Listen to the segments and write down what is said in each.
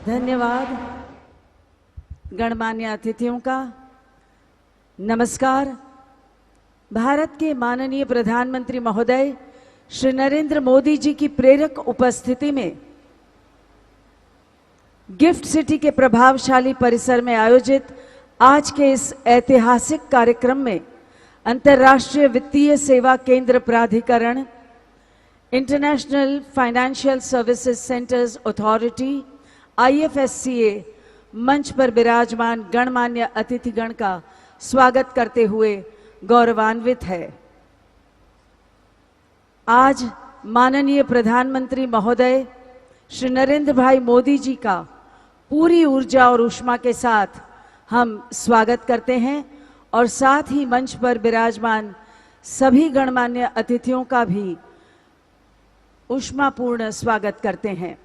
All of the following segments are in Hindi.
धन्यवाद। गणमान्य अतिथियों का नमस्कार। भारत के माननीय प्रधानमंत्री महोदय श्री नरेंद्र मोदी जी की प्रेरक उपस्थिति में गिफ्ट सिटी के प्रभावशाली परिसर में आयोजित आज के इस ऐतिहासिक कार्यक्रम में अंतर्राष्ट्रीय वित्तीय सेवा केंद्र प्राधिकरण, international financial services centres authority IFSCA मंच पर विराजमान गणमान्य अतिथिगण का स्वागत करते हुए गौरवान्वित है। आज माननीय प्रधानमंत्री महोदय श्री नरेंद्र भाई मोदी जी का पूरी ऊर्जा और ऊष्मा के साथ हम स्वागत करते हैं और साथ ही मंच पर विराजमान सभी गणमान्य अतिथियों का भी ऊष्मापूर्ण स्वागत करते हैं।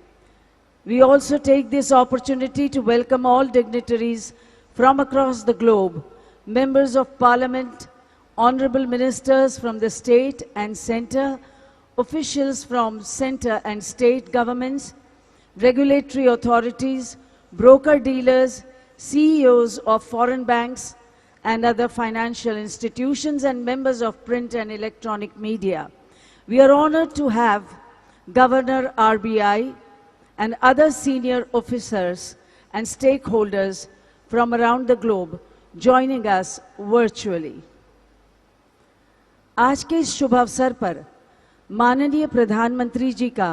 We also take this opportunity to welcome all dignitaries from across the globe, members of parliament, honorable ministers from the state and center, officials from center and state governments, regulatory authorities, broker-dealers, CEOs of foreign banks and other financial institutions, and members of print and electronic media. We are honored to have Governor RBI and other senior officers and stakeholders from around the globe joining us virtually. आज के इस शुभ अवसर पर माननीय प्रधानमंत्री जी का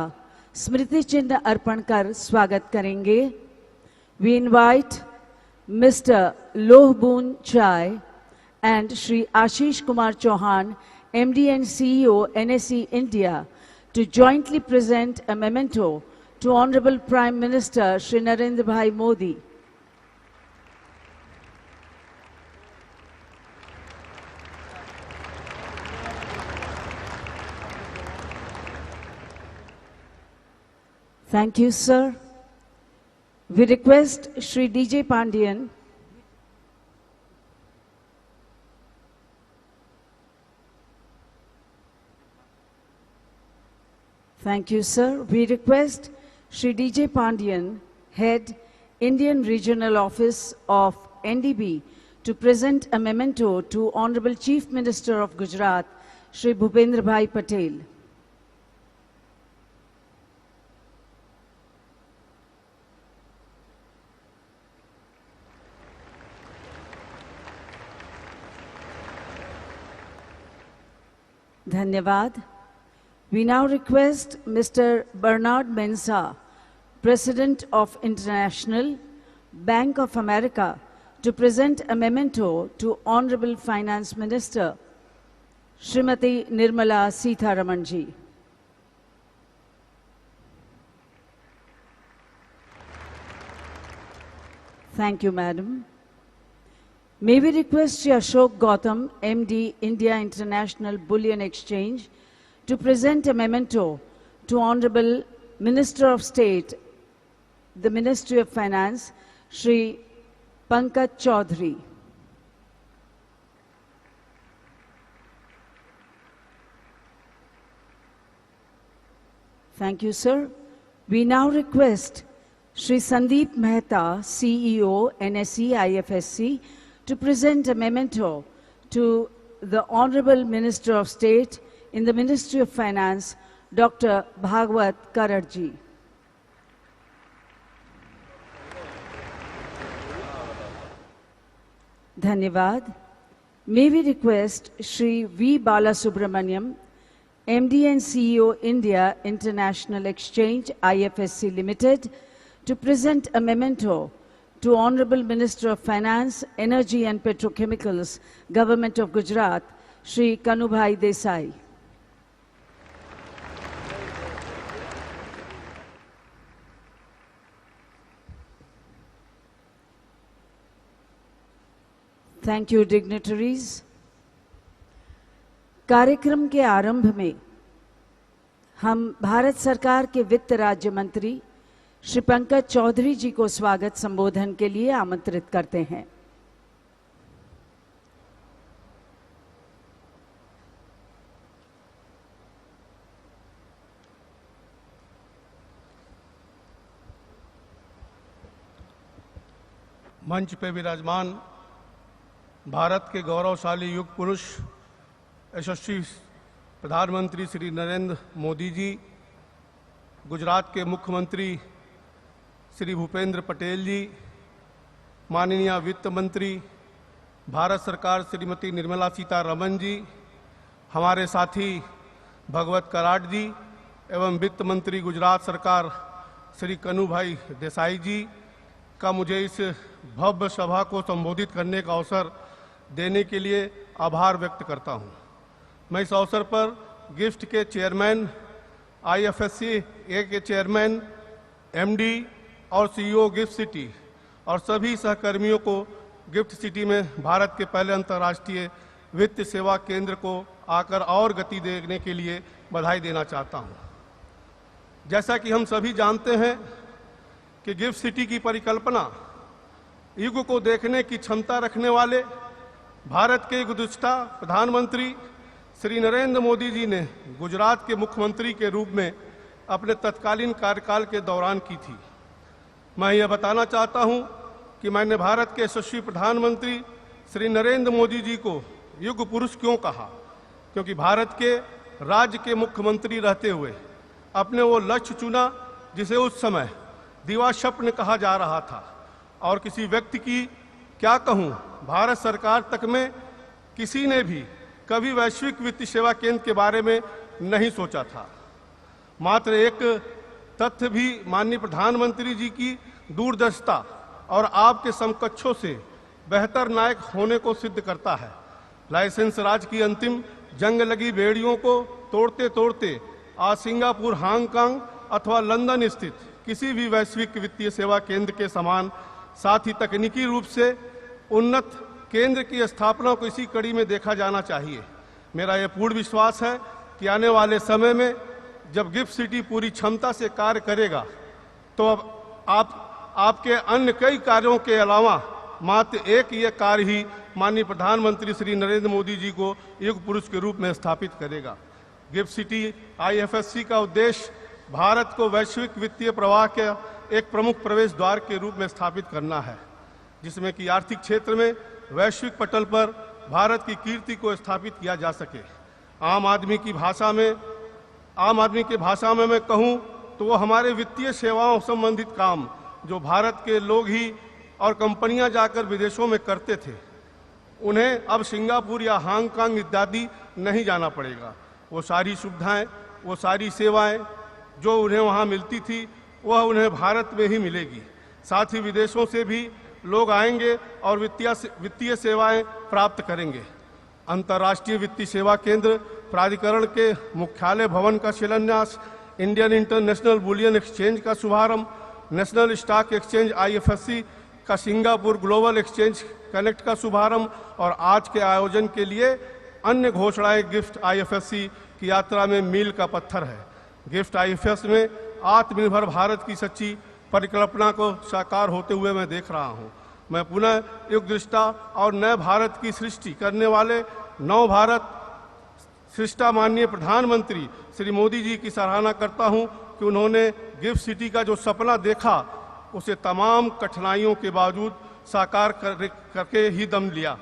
स्मृति चिन्ह अर्पण कर स्वागत करेंगे। We invite Mr. Lohboon Chai and Shri Ashish Kumar Chauhan, MD and CEO NSE India, to jointly present a memento to Honorable Prime Minister Shri Narendra Bhai Modi. Thank you, sir. We request Shri DJ Pandian Thank you, sir. We request Shri DJ Pandian, Head, Indian Regional Office of NDB, to present a memento to Honorable Chief Minister of Gujarat, Shri Bhupendra Bhai Patel. Dhanyavad. We now request Mr. Bernard Mensah, President of International Bank of America, to present a memento to Honorable Finance Minister Srimati Nirmala Sitharaman ji. Thank you, Madam. May we request Shri Ashok Gautam, MD, India International Bullion Exchange, to present a memento to Honorable Minister of State, the Ministry of Finance, Shri Pankaj Chaudhary. Thank you, sir. We now request Shri Sandeep Mehta, CEO, NSE IFSC, to present a memento to the Honorable Minister of State in the Ministry of Finance, Dr. Bhagwat Kararji. Dhanyavad. May we request Shri V. Balasubramaniam, MD and CEO, India International Exchange, IFSC Limited, to present a memento to Honorable Minister of Finance, Energy and Petrochemicals, Government of Gujarat, Shri Kanubhai Desai. Thank you, dignitaries. कार्यक्रम के आरंभ में हम भारत सरकार के वित्त राज्य मंत्री श्री पंकज चौधरी जी को स्वागत संबोधन के लिए आमंत्रित करते हैं। मंच पे विराजमान भारत के गौरवशाली युग पुरुष यशस्वी प्रधानमंत्री श्री नरेंद्र मोदी जी, गुजरात के मुख्यमंत्री श्री भूपेंद्र पटेल जी, माननीय वित्त मंत्री भारत सरकार श्रीमती निर्मला सीतारमण जी, हमारे साथी भगवत कराड़ जी एवं वित्त मंत्री गुजरात सरकार श्री कन्हूभाई देसाई जी का मुझे इस भव्य सभा को संबोधित करने का अवसर देने के लिए आभार व्यक्त करता हूं। मैं इस अवसर पर गिफ्ट के चेयरमैन, IFSC के चेयरमैन, MD और CEO गिफ्ट सिटी और सभी सहकर्मियों को गिफ्ट सिटी में भारत के पहले अंतर्राष्ट्रीय वित्त सेवा केंद्र को आकर और गति देने के लिए बधाई देना चाहता हूं। जैसा कि हम सभी जानते हैं कि गिफ्ट सिटी की परिकल्पना युग को देखने की क्षमता रखने वाले भारत के गुज़िश्ता प्रधानमंत्री श्री नरेंद्र मोदी जी ने गुजरात के मुख्यमंत्री के रूप में अपने तत्कालीन कार्यकाल के दौरान की थी। मैं यह बताना चाहता हूं कि मैंने भारत के यशस्वी प्रधानमंत्री श्री नरेंद्र मोदी जी को युग पुरुष क्यों कहा, क्योंकि भारत के राज्य के मुख्यमंत्री रहते हुए अपने वो लक्ष्य चुना जिसे उस समय दिवा स्वप्न कहा जा रहा था। और किसी व्यक्ति की क्या कहूं, भारत सरकार तक में किसी ने भी कभी वैश्विक वित्तीय सेवा केंद्र के बारे में नहीं सोचा था। मात्र एक तथ्य भी माननीय प्रधानमंत्री जी की दूरदर्शिता और आपके समकक्षों से बेहतर नायक होने को सिद्ध करता है। लाइसेंस राज की अंतिम जंग लगी बेड़ियों को तोड़ते तोड़ते आज सिंगापुर, हांगकांग अथवा लंदन स्थित किसी भी वैश्विक वित्तीय सेवा केंद्र के समान, साथ ही तकनीकी रूप से उन्नत केंद्र की स्थापना को इसी कड़ी में देखा जाना चाहिए। मेरा यह पूर्ण विश्वास है कि आने वाले समय में जब गिफ्ट सिटी पूरी क्षमता से कार्य करेगा तो अब आपके अन्य कई कार्यों के अलावा मात्र एक यह कार्य ही माननीय प्रधानमंत्री श्री नरेंद्र मोदी जी को युग पुरुष के रूप में स्थापित करेगा। गिफ्ट सिटी IFSC का उद्देश्य भारत को वैश्विक वित्तीय प्रवाह के एक प्रमुख प्रवेश द्वार के रूप में स्थापित करना है, जिसमें कि आर्थिक क्षेत्र में वैश्विक पटल पर भारत की कीर्ति को स्थापित किया जा सके। आम आदमी की भाषा में मैं कहूं तो वो हमारे वित्तीय सेवाओं संबंधित काम जो भारत के लोग ही और कंपनियां जाकर विदेशों में करते थे, उन्हें अब सिंगापुर या हांगकांग इत्यादि नहीं जाना पड़ेगा। वो सारी सुविधाएं, वो सारी सेवाएं जो उन्हें वहां मिलती थी वह उन्हें भारत में ही मिलेगी। साथ ही विदेशों से भी लोग आएंगे और वित्तीय सेवाएं प्राप्त करेंगे। अंतर्राष्ट्रीय वित्तीय सेवा केंद्र प्राधिकरण के मुख्यालय भवन का शिलान्यास, इंडियन इंटरनेशनल बुलियन एक्सचेंज का शुभारंभ, नेशनल स्टॉक एक्सचेंज IFSC का सिंगापुर ग्लोबल एक्सचेंज कनेक्ट का शुभारंभ और आज के आयोजन के लिए अन्य घोषणाएं गिफ्ट IFSC की यात्रा में मील का पत्थर है। गिफ्ट IFSC में आत्मनिर्भर भारत की सच्ची परिकल्पना को साकार होते हुए मैं देख रहा हूं। मैं पुनः युग दृष्टा और नए भारत की सृष्टि करने वाले नव भारत सृष्टा माननीय प्रधानमंत्री श्री मोदी जी की सराहना करता हूं कि उन्होंने गिफ्ट सिटी का जो सपना देखा उसे तमाम कठिनाइयों के बावजूद साकार करके ही दम लिया।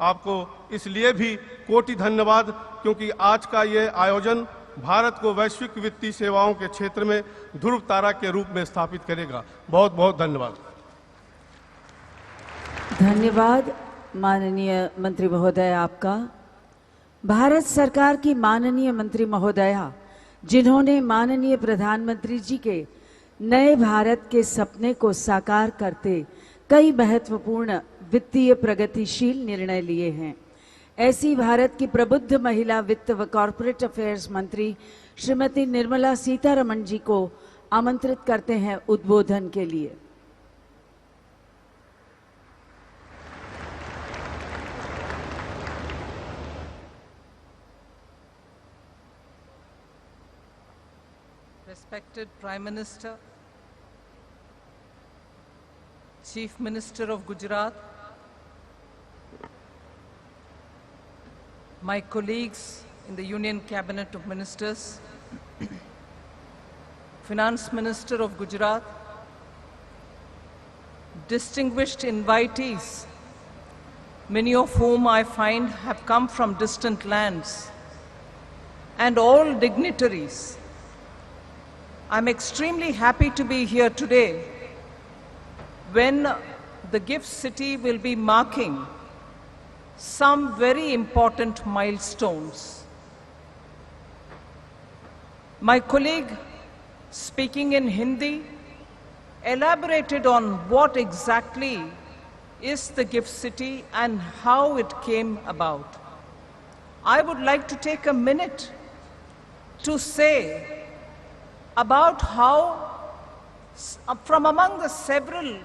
आपको इसलिए भी कोटि धन्यवाद, क्योंकि आज का ये आयोजन भारत को वैश्विक वित्तीय सेवाओं के क्षेत्र में ध्रुव तारा के रूप में स्थापित करेगा। बहुत बहुत धन्यवाद। धन्यवाद माननीय मंत्री महोदय आपका। भारत सरकार की माननीय मंत्री महोदया, जिन्होंने माननीय प्रधानमंत्री जी के नए भारत के सपने को साकार करते कई महत्वपूर्ण वित्तीय प्रगतिशील निर्णय लिए हैं, ऐसी भारत की प्रबुद्ध महिला वित्त व कॉरपोरेट अफेयर्स मंत्री श्रीमती निर्मला सीतारमण जी को आमंत्रित करते हैं उद्बोधन के लिए। Respected Prime Minister, Chief Minister of Gujarat, my colleagues in the Union Cabinet of Ministers, Finance Minister of Gujarat, distinguished invitees, many of whom I find have come from distant lands, and all dignitaries, I'm extremely happy to be here today when the GIFT City will be marking some very important milestones. My colleague, speaking in Hindi, elaborated on what exactly is the GIFT City and how it came about. I would like to take a minute to say about how, from among the several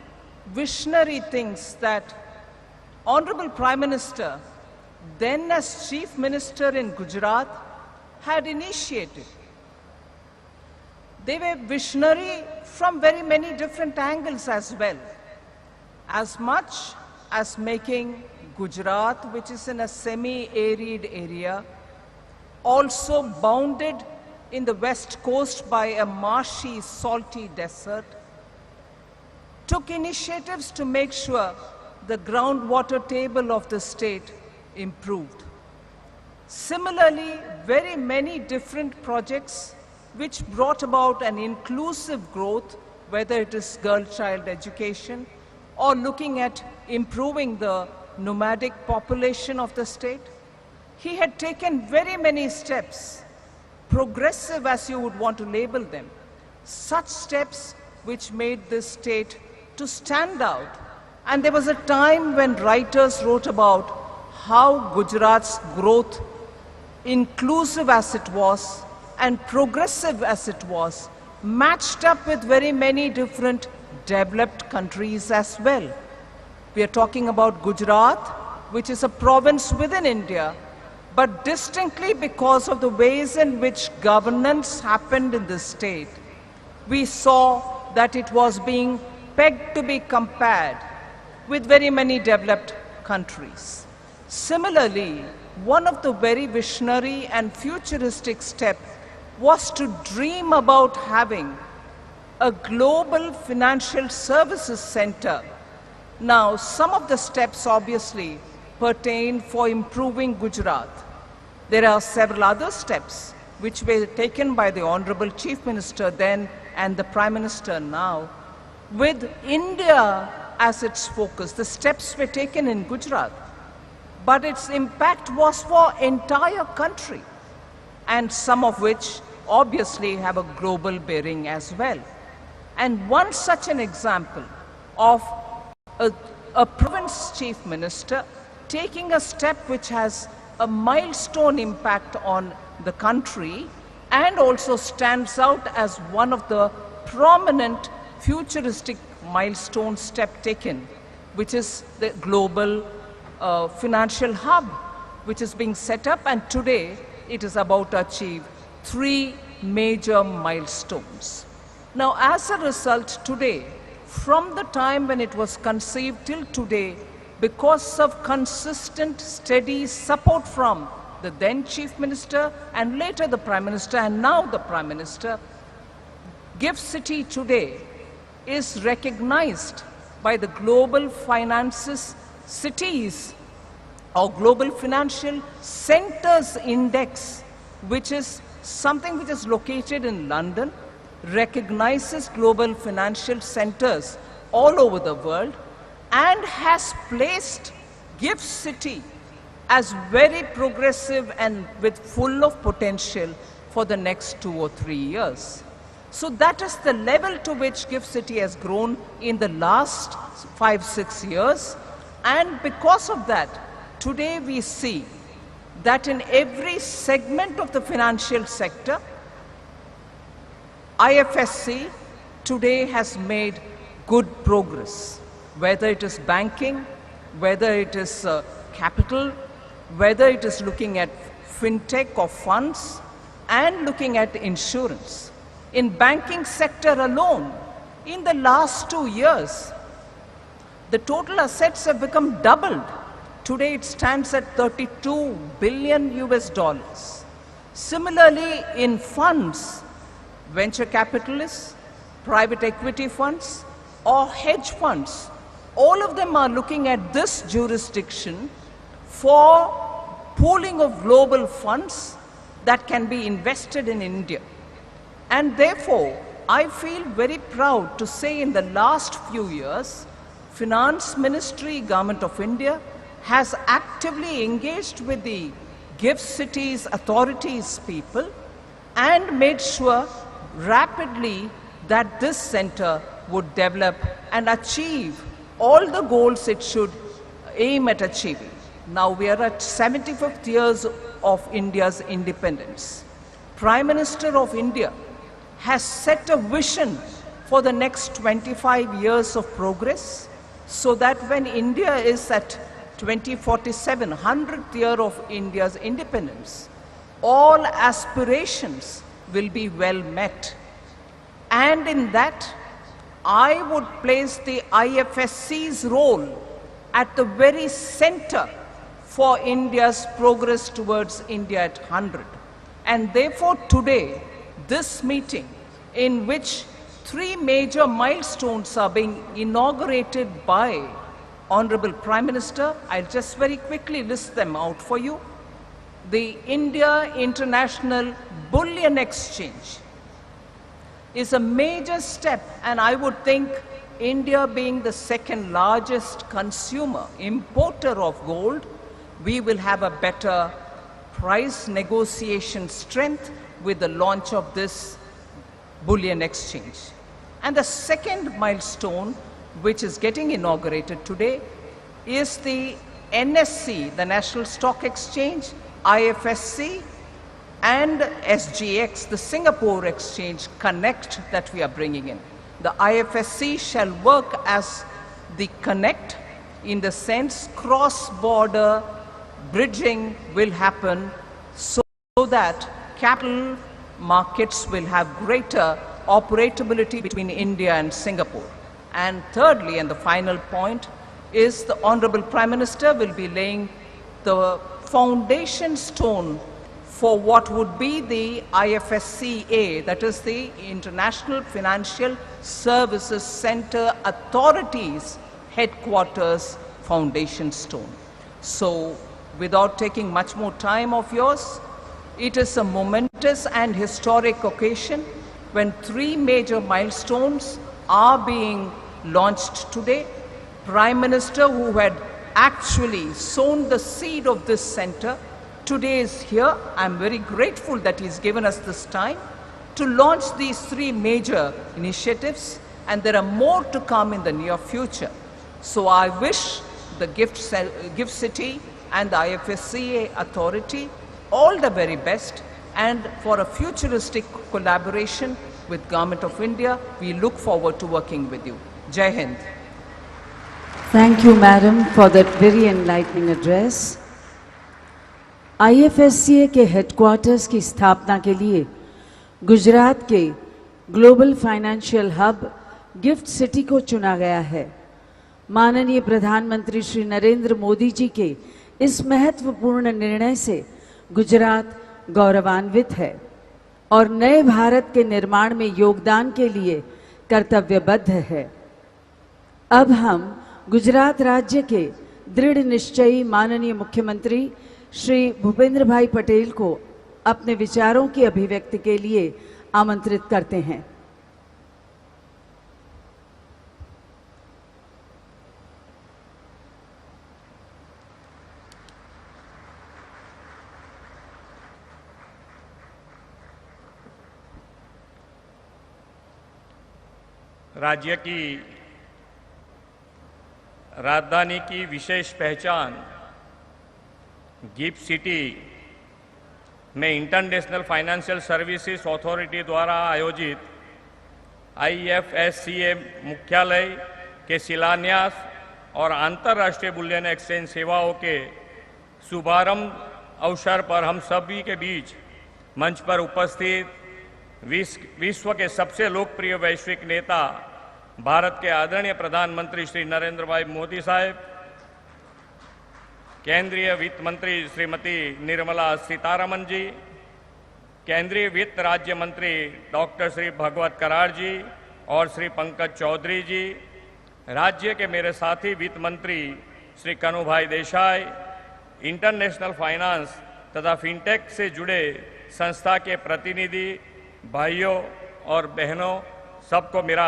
visionary things that Honorable Prime Minister, then as Chief Minister in Gujarat, had initiated. They were visionary from very many different angles as well, as much as making Gujarat, which is in a semi-arid area, also bounded in the west coast by a marshy, salty desert, took initiatives to make sure the groundwater table of the state improved. Similarly, very many different projects which brought about an inclusive growth, whether it is girl-child education or looking at improving the nomadic population of the state. He had taken very many steps, progressive as you would want to label them, such steps which made this state to stand out. And there was a time when writers wrote about how Gujarat's growth, inclusive as it was and progressive as it was, matched up with very many different developed countries as well. We are talking about Gujarat, which is a province within India, but distinctly because of the ways in which governance happened in this state, we saw that it was being pegged to be compared with very many developed countries. Similarly, one of the very visionary and futuristic steps was to dream about having a global financial services center. Now, some of the steps obviously pertain for improving Gujarat. There are several other steps which were taken by the Honorable Chief Minister then and the Prime Minister now, with India as its focus. The steps were taken in Gujarat, but its impact was for entire country, and some of which obviously have a global bearing as well. And one such an example of a province chief minister taking a step which has a milestone impact on the country and also stands out as one of the prominent futuristic milestone step taken, which is the global financial hub, which is being set up, and today it is about to achieve 3 major milestones. Now, as a result, today, from the time when it was conceived till today, because of consistent, steady support from the then Chief Minister and later the Prime Minister and now the Prime Minister, GIFT City today is recognized by the Global Finances Cities or Global Financial Centers Index, which is something which is located in London, recognizes global financial centers all over the world and has placed GIFT City as very progressive and with full of potential for the next 2 or 3 years. So that is the level to which GIFT City has grown in the last 5-6 years, and because of that, today we see that in every segment of the financial sector, IFSC today has made good progress, whether it is banking, whether it is capital, whether it is looking at fintech or funds, and looking at insurance. In banking sector alone, in the last 2 years, the total assets have become doubled. Today it stands at $32 billion US. Similarly, in funds, venture capitalists, private equity funds, or hedge funds, all of them are looking at this jurisdiction for pooling of global funds that can be invested in India. And therefore, I feel very proud to say in the last few years, Finance Ministry, Government of India has actively engaged with the GIFT Cities authorities people and made sure rapidly that this center would develop and achieve all the goals it should aim at achieving. Now we are at 75th years of India's independence. Prime Minister of India has set a vision for the next 25 years of progress, so that when India is at 2047, 100th year of India's independence, all aspirations will be well met. And in that, I would place the IFSC's role at the very center for India's progress towards India at 100. And therefore today, this meeting, in which 3 major milestones are being inaugurated by Honorable Prime Minister, I'll just very quickly list them out for you. The India International Bullion Exchange is a major step, and I would think India being the second largest consumer, importer of gold, we will have a better price negotiation strength with the launch of this bullion exchange. And the second milestone, which is getting inaugurated today, is the NSE, the National Stock Exchange, IFSC, and SGX, the Singapore Exchange Connect that we are bringing in. The IFSC shall work as the connect, in the sense cross-border bridging will happen so that capital markets will have greater operability between India and Singapore. And thirdly, and the final point, is the Honorable Prime Minister will be laying the foundation stone for what would be the IFSCA, that is the International Financial Services Center Authorities Headquarters foundation stone. So, without taking much more time of yours, it is a momentous and historic occasion when 3 major milestones are being launched today. Prime Minister, who had actually sown the seed of this center, today is here. I'm very grateful that he's given us this time to launch these 3 major initiatives, and there are more to come in the near future. So I wish the GIFT City and the IFSCA authority all the very best, and for a futuristic collaboration with Government of India, we look forward to working with you. Jai Hind. Thank you, Madam, for that very enlightening address. IFSCA के हेडक्वार्टर्स की स्थापना के लिए गुजरात के global financial hub gift city को चुना गया है। माननीय प्रधानमंत्री श्री नरेंद्र मोदी जी के इस महत्वपूर्ण निर्णय से गुजरात गौरवान्वित है और नए भारत के निर्माण में योगदान के लिए कर्तव्यबद्ध है। अब हम गुजरात राज्य के दृढ़ निश्चयी माननीय मुख्यमंत्री श्री भूपेंद्र भाई पटेल को अपने विचारों की अभिव्यक्ति के लिए आमंत्रित करते हैं। राज्य की राजधानी की विशेष पहचान गिफ्ट सिटी में इंटरनेशनल फाइनेंशियल सर्विसेज अथॉरिटी द्वारा आयोजित IFSCA मुख्यालय के शिलान्यास और अंतर्राष्ट्रीय बुलियन एक्सचेंज सेवाओं के शुभारंभ अवसर पर हम सभी के बीच मंच पर उपस्थित विश्व के सबसे लोकप्रिय वैश्विक नेता भारत के आदरणीय प्रधानमंत्री श्री नरेंद्र भाई मोदी साहब, केंद्रीय वित्त मंत्री श्रीमती निर्मला सीतारमण जी, केंद्रीय वित्त राज्य मंत्री डॉक्टर श्री भगवत कराड़ जी और श्री पंकज चौधरी जी, राज्य के मेरे साथी वित्त मंत्री श्री कनुभाई देसाई, इंटरनेशनल फाइनेंस तथा फिनटेक से जुड़े संस्था के प्रतिनिधि भाइयों और बहनों, सबको मेरा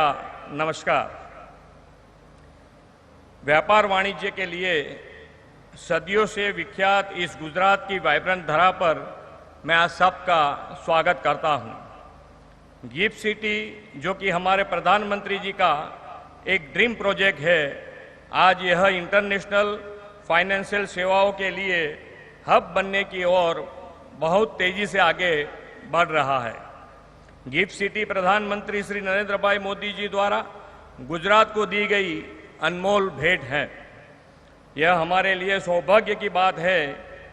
नमस्कार। व्यापार वाणिज्य के लिए सदियों से विख्यात इस गुजरात की वाइब्रेंट धरा पर मैं आज सबका स्वागत करता हूं। गिफ्ट सिटी, जो कि हमारे प्रधानमंत्री जी का एक ड्रीम प्रोजेक्ट है, आज यह इंटरनेशनल फाइनेंशियल सेवाओं के लिए हब बनने की ओर बहुत तेजी से आगे बढ़ रहा है। गिफ्ट सिटी प्रधानमंत्री श्री नरेंद्र भाई मोदी जी द्वारा गुजरात को दी गई अनमोल भेंट है। यह हमारे लिए सौभाग्य की बात है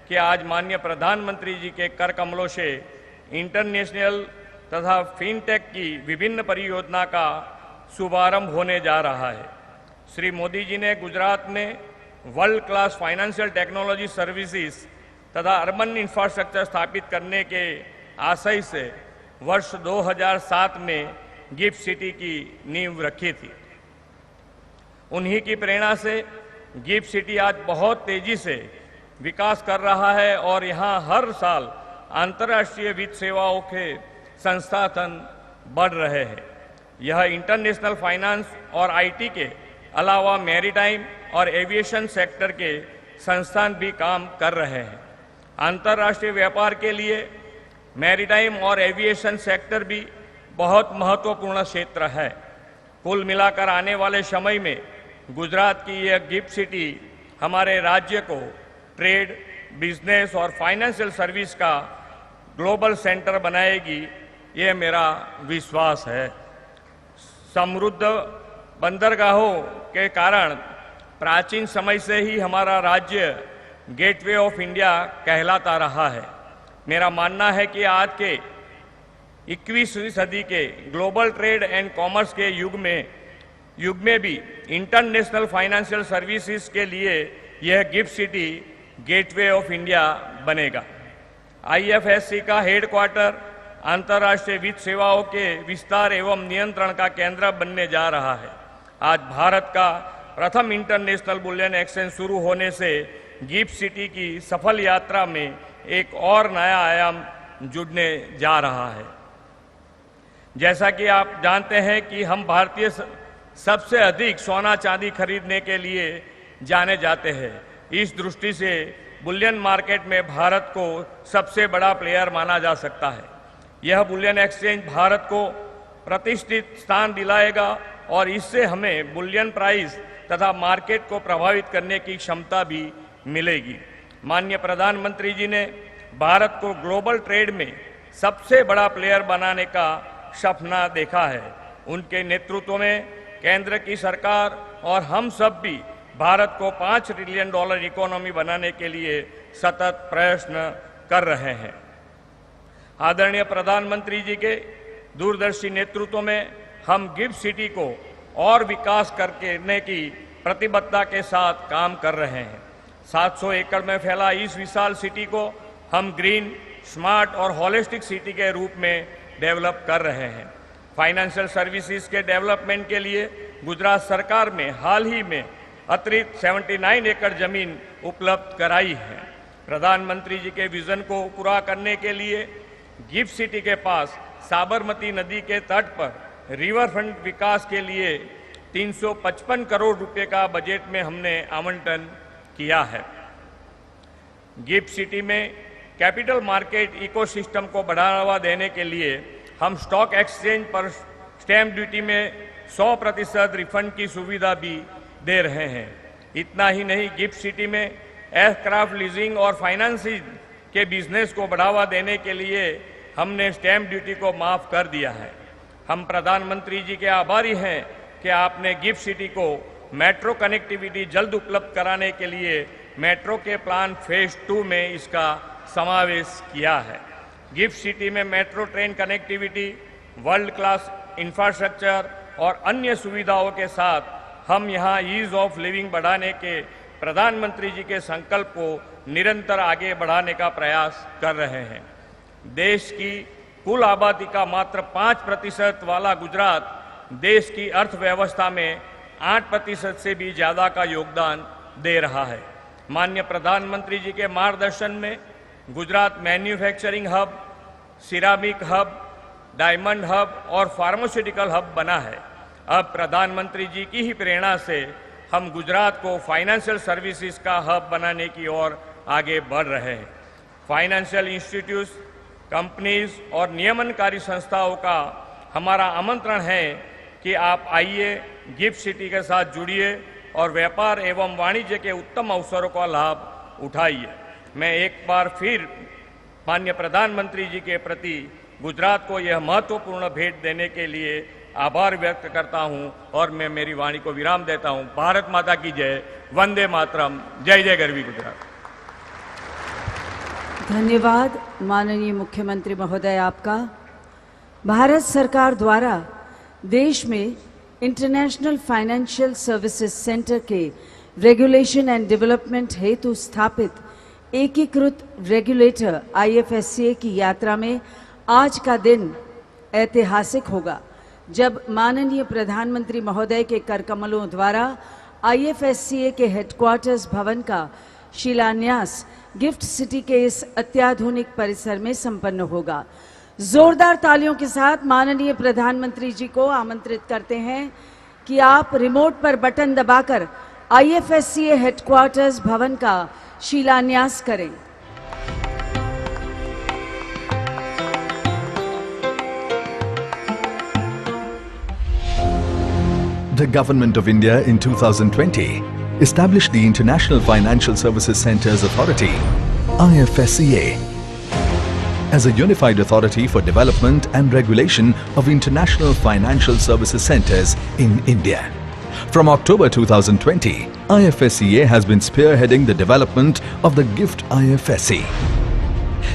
कि आज माननीय प्रधानमंत्री जी के कर कमलों से इंटरनेशनल तथा फिनटेक की विभिन्न परियोजना का शुभारंभ होने जा रहा है। श्री मोदी जी ने गुजरात में world class financial technology services तथा अर्बन इंफ्रास्ट्रक्चर स्थापित करने के आशय से वर्ष 2007 में गिफ्ट सिटी की नींव रखी थी। उन्हीं की प्रेरणा से गिफ्ट सिटी आज बहुत तेजी से विकास कर रहा है और यहाँ हर साल अंतर्राष्ट्रीय वित्त सेवाओं के संस्थान बढ़ रहे हैं। यह इंटरनेशनल फाइनेंस और आईटी के अलावा मैरीटाइम और एविएशन सेक्टर के संस्थान भी काम कर रहे हैं। अंतर्राष्ट्रीय व्यापार के लिए मैरीटाइम और एविएशन सेक्टर भी बहुत महत्वपूर्ण क्षेत्र है। कुल मिलाकर आने वाले समय में गुजरात की यह गिफ्ट सिटी हमारे राज्य को ट्रेड, बिजनेस और फाइनेंशियल सर्विस का ग्लोबल सेंटर बनाएगी, ये मेरा विश्वास है। समृद्ध बंदरगाहों के कारण प्राचीन समय से ही हमारा राज्य गेटवे ऑफ इंडिया कहलाता रहा है। मेरा मानना है कि आज के 21वीं सदी के ग्लोबल ट्रेड एंड कॉमर्स के युग में भी इंटरनेशनल फाइनेंशियल सर्विसेज के लिए यह gift city gateway of India बनेगा। आईएफएससी का हेडक्वार्टर अंतर्राष्ट्रीय वित्त सेवाओं के विस्तार एवं नियंत्रण का केंद्र बनने जा रहा है। आज भारत का प्रथम इंटरनेशनल बुलियन एक्सचेंज शुरू होने से गिफ्ट सिटी की सफल यात्रा में एक और नया आयाम जुड़ने जा रहा है। जैसा कि आप जानते हैं कि हम भारतीय सबसे अधिक सोना चांदी खरीदने के लिए जाने जाते हैं। इस दृष्टि से बुलियन मार्केट में भारत को सबसे बड़ा प्लेयर माना जा सकता है। यह बुलियन एक्सचेंज भारत को प्रतिष्ठित स्थान दिलाएगा और इससे हमें बुलियन प्राइस तथा मार्केट को प्रभावित करने की क्षमता भी मिलेगी। माननीय प्रधानमंत्री जी ने भारत को ग्लोबल ट्रेड में सबसे बड़ा प्लेयर बनाने का सपना देखा है। उनके नेतृत्व में केंद्र की सरकार और हम सब भी भारत को $5 ट्रिलियन इकोनॉमी बनाने के लिए सतत प्रयत्न कर रहे हैं। आदरणीय प्रधानमंत्री जी के दूरदर्शी नेतृत्व में हम गिफ्ट सिटी को और विकास करने की प्रतिबद्धता के साथ काम कर रहे हैं। 700 एकड़ में फैला इस विशाल सिटी को हम ग्रीन, स्मार्ट और होलिस्टिक सिटी के रूप में डेवलप कर रहे हैं। फाइनेंशियल सर्विसेज के डेवलपमेंट के लिए गुजरात सरकार में हाल ही में अतिरिक्त 79 एकड़ जमीन उपलब्ध कराई है। प्रधानमंत्री जी के विजन को पूरा करने के लिए गिफ्ट सिटी के पास साबरमती नदी के तट पर रिवर फ्रंट विकास के लिए 355 करोड़ रुपए का बजट में हमने आवंटन किया है। गिफ्ट सिटी में कैपिटल मार्केट इकोसिस्टम को बढ़ावा देने के लिए हम स्टॉक एक्सचेंज पर स्टैंप ड्यूटी में 100% रिफंड की सुविधा भी दे रहे हैं। इतना ही नहीं, गिफ्ट सिटी में एयरक्राफ्ट लीजिंग और फाइनेंसिंग के बिजनेस को बढ़ावा देने के लिए हमने स्टैंप ड्यूटी को माफ कर दिया है। हम प्रधानमंत्री जी के आभारी हैं कि आपने गिफ्ट सिटी को मेट्रो कनेक्टिविटी जल्द उपलब्ध कराने के लिए मेट्रो के प्लान फेज 2 में इसका समावेश किया है। गिफ्ट सिटी में metro train connectivity, world class infrastructure और अन्य सुविधाओं के साथ हम यहाँ ईज ऑफ लिविंग बढ़ाने के प्रधानमंत्री जी के संकल्प को निरंतर आगे बढ़ाने का प्रयास कर रहे हैं। देश की कुल आबादी का मात्र 5% वाला गुजरात देश की अर्थव्यवस्था में 8% से भी ज़्यादा का योगदान दे रहा है। माननीय प्रधानमंत्री जी के मार्गदर्शन में Gujarat manufacturing hub, ceramic hub, diamond hub और फार्मास्यूटिकल हब बना है। अब प्रधानमंत्री जी की ही प्रेरणा से हम गुजरात को फाइनेंशियल सर्विसेज का हब बनाने की ओर आगे बढ़ रहे हैं। फाइनेंशियल इंस्टीट्यूट्स, कंपनीज और नियमनकारी संस्थाओं का हमारा आमंत्रण है कि आप आइए, गिफ्ट सिटी के साथ जुड़िए और व्यापार एवं वाणिज्य के उत्तम अवसरों का लाभ उठाइए। मैं एक बार फिर माननीय प्रधानमंत्री जी के प्रति गुजरात को यह महत्वपूर्ण भेंट देने के लिए आभार व्यक्त करता हूं और मैं मेरी वाणी को विराम देता हूं। भारत माता की जय, वंदे मातरम, जय जय गरवी गुजरात। धन्यवाद माननीय मुख्यमंत्री महोदय आपका। भारत सरकार द्वारा देश में इंटरनेशनल फाइनेंशियल सर्विसेज सेंटर के रेगुलेशन एंड डेवलपमेंट हेतु स्थापित एकीकृत रेगुलेटर IFSCA की यात्रा में आज का दिन ऐतिहासिक होगा, जब माननीय प्रधानमंत्री महोदय के करकमलों द्वारा IFSCA के हेडक्वार्टर्स भवन का शिलान्यास गिफ्ट सिटी के इस अत्याधुनिक परिसर में संपन्न होगा। जोरदार तालियों के साथ माननीय प्रधानमंत्री जी को आमंत्रित करते हैं कि आप रिमोट पर बटन दबाकर IFSCA हेडक्वार्टर्स भवन का शिलान्यास करें। The Government of India in 2020 established the International Financial Services Centres Authority, IFSCA, as a unified authority for development and regulation of international financial services centres in India. From October 2020, IFSCA has been spearheading the development of the GIFT IFSC.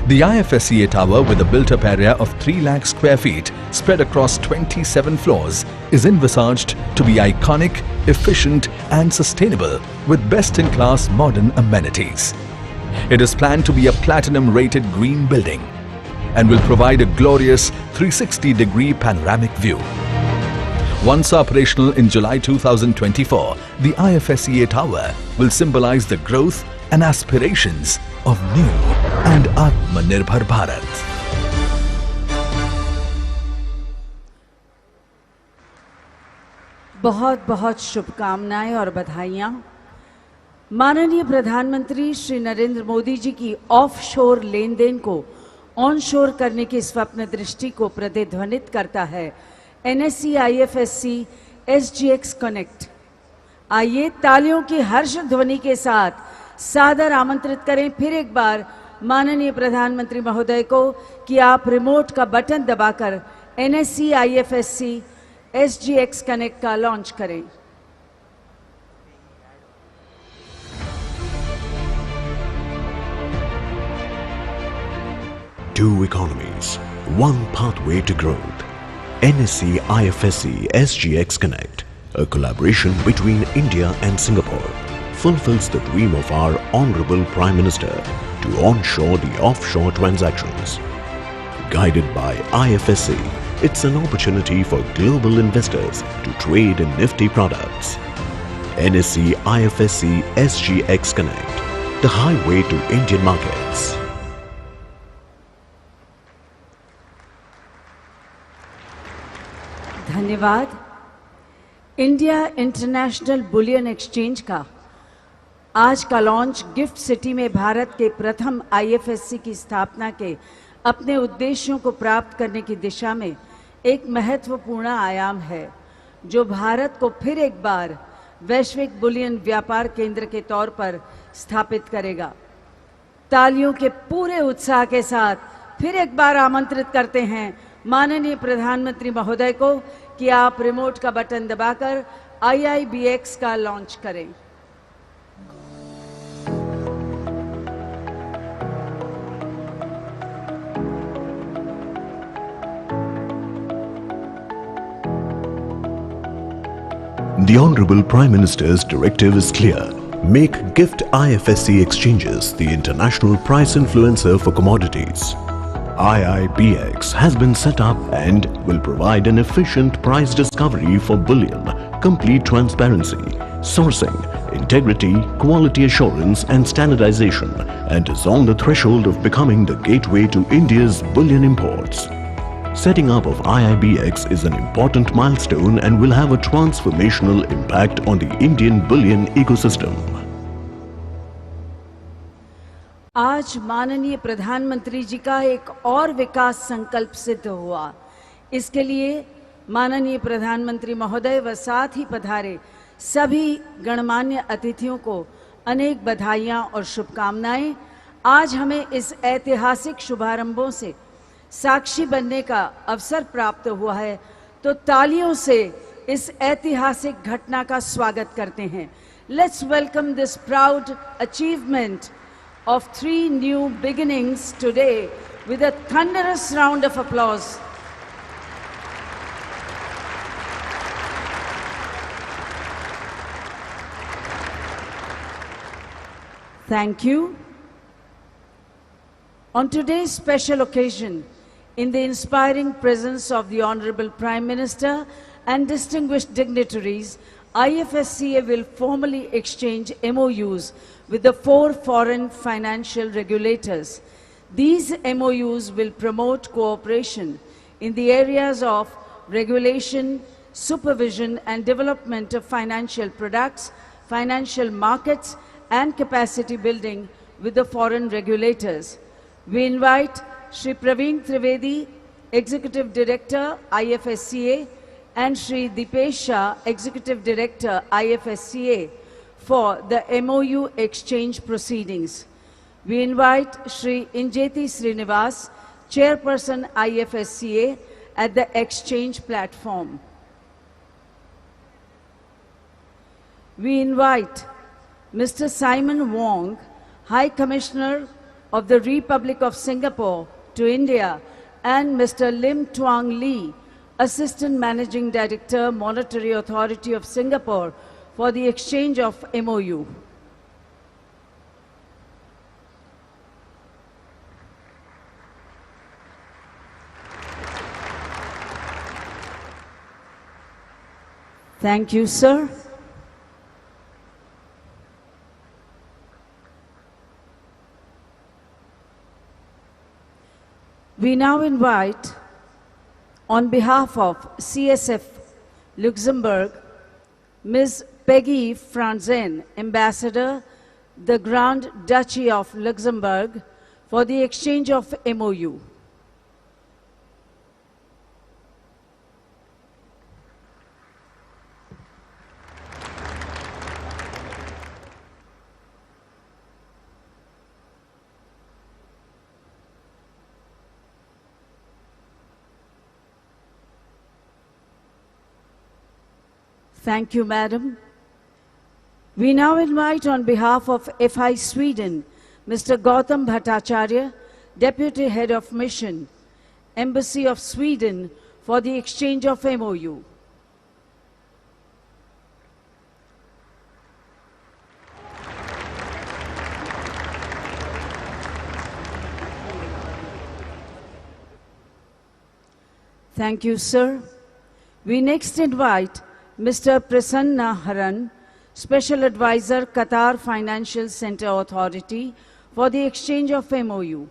The IFSCA tower, with a built-up area of 3 lakh square feet spread across 27 floors, is envisaged to be iconic, efficient and sustainable with best-in-class modern amenities. It is planned to be a platinum-rated green building and will provide a glorious 360-degree panoramic view. Once operational in July 2024, the IFSCA tower will symbolize the growth and aspirations of new and Atmanirbhar Bharat. बहुत बहुत शुभकामनाएं और बधाइयां। माननीय प्रधानमंत्री श्री नरेंद्र मोदी जी की ऑफशोर लेन देन को ऑनशोर करने की स्वप्न दृष्टि को प्रतिध्वनित करता है NSE IFSC SGX कनेक्ट। आइए तालियों की हर्ष ध्वनि के साथ सादर आमंत्रित करें फिर एक बार माननीय प्रधानमंत्री महोदय को कि आप रिमोट का बटन दबाकर NSE IFSC SGX कनेक्ट का लॉन्च करें। Two economies, one pathway to growth. NSE IFSC SGX Connect, a collaboration between India and Singapore, fulfills the dream of our Honorable Prime Minister to onshore the offshore transactions. Guided by IFSC, it's an opportunity for global investors to trade in nifty products. NSE IFSC SGX Connect, the highway to Indian markets. धन्यवाद। इंडिया इंटरनेशनल बुलियन एक्सचेंज का आज का लॉन्च गिफ्ट सिटी में भारत के प्रथम IFSC की स्थापना के अपने उद्देश्यों को प्राप्त करने की दिशा में एक महत्वपूर्ण आयाम है, जो भारत को फिर एक बार वैश्विक बुलियन व्यापार केंद्र के तौर पर स्थापित करेगा। तालियों के पूरे उत्साह के साथ फिर एक बार आमंत्रित करते हैं माननीय प्रधानमंत्री महोदय को कि आप रिमोट का बटन दबाकर IIBX का लॉन्च करें। The Honorable Prime Minister's directive is clear. Make GIFT IFSC exchanges the international price influencer for commodities. IIBX has been set up and will provide an efficient price discovery for bullion, complete transparency, sourcing, integrity, quality assurance and standardization, and is on the threshold of becoming the gateway to India's bullion imports. Setting up of IIBX is an important milestone and will have a transformational impact on the Indian bullion ecosystem. आज माननीय प्रधानमंत्री जी का एक और विकास संकल्प सिद्ध हुआ। इसके लिए माननीय प्रधानमंत्री महोदय व साथ ही पधारे सभी गणमान्य अतिथियों को अनेक बधाइयां और शुभकामनाएं। आज हमें इस ऐतिहासिक शुभारंभों से साक्षी बनने का अवसर प्राप्त हुआ है, तो तालियों से इस ऐतिहासिक घटना का स्वागत करते हैं। Let's welcome this proud achievement of 3 new beginnings today with a thunderous round of applause. Thank you. On today's special occasion, in the inspiring presence of the Honorable Prime Minister and distinguished dignitaries, IFSCA will formally exchange MOUs with the 4 foreign financial regulators. These MOUs will promote cooperation in the areas of regulation, supervision and development of financial products, financial markets and capacity building with the foreign regulators. We invite Shri Praveen Trivedi, Executive Director, IFSCA, and Shri Dipesh Shah, Executive Director, IFSCA, for the MOU exchange proceedings. We invite Shri Injeti Srinivas, Chairperson, IFSCA, at the exchange platform. We invite Mr. Simon Wong, High Commissioner of the Republic of Singapore to India, and Mr. Lim Tuang Lee, Assistant Managing Director, Monetary Authority of Singapore, for the exchange of MOU. Thank you, sir. We now invite, on behalf of CSF Luxembourg, Ms. Peggy Franzen, Ambassador, the Grand Duchy of Luxembourg, for the exchange of MOU. Thank you, Madam. We now invite, on behalf of FI Sweden, Mr. Gautam Bhattacharya, Deputy Head of Mission, Embassy of Sweden, for the exchange of MOU. Thank you, sir. We next invite Mr. Prasanna Haran, Special Advisor, Qatar Financial Center Authority, for the exchange of MOU.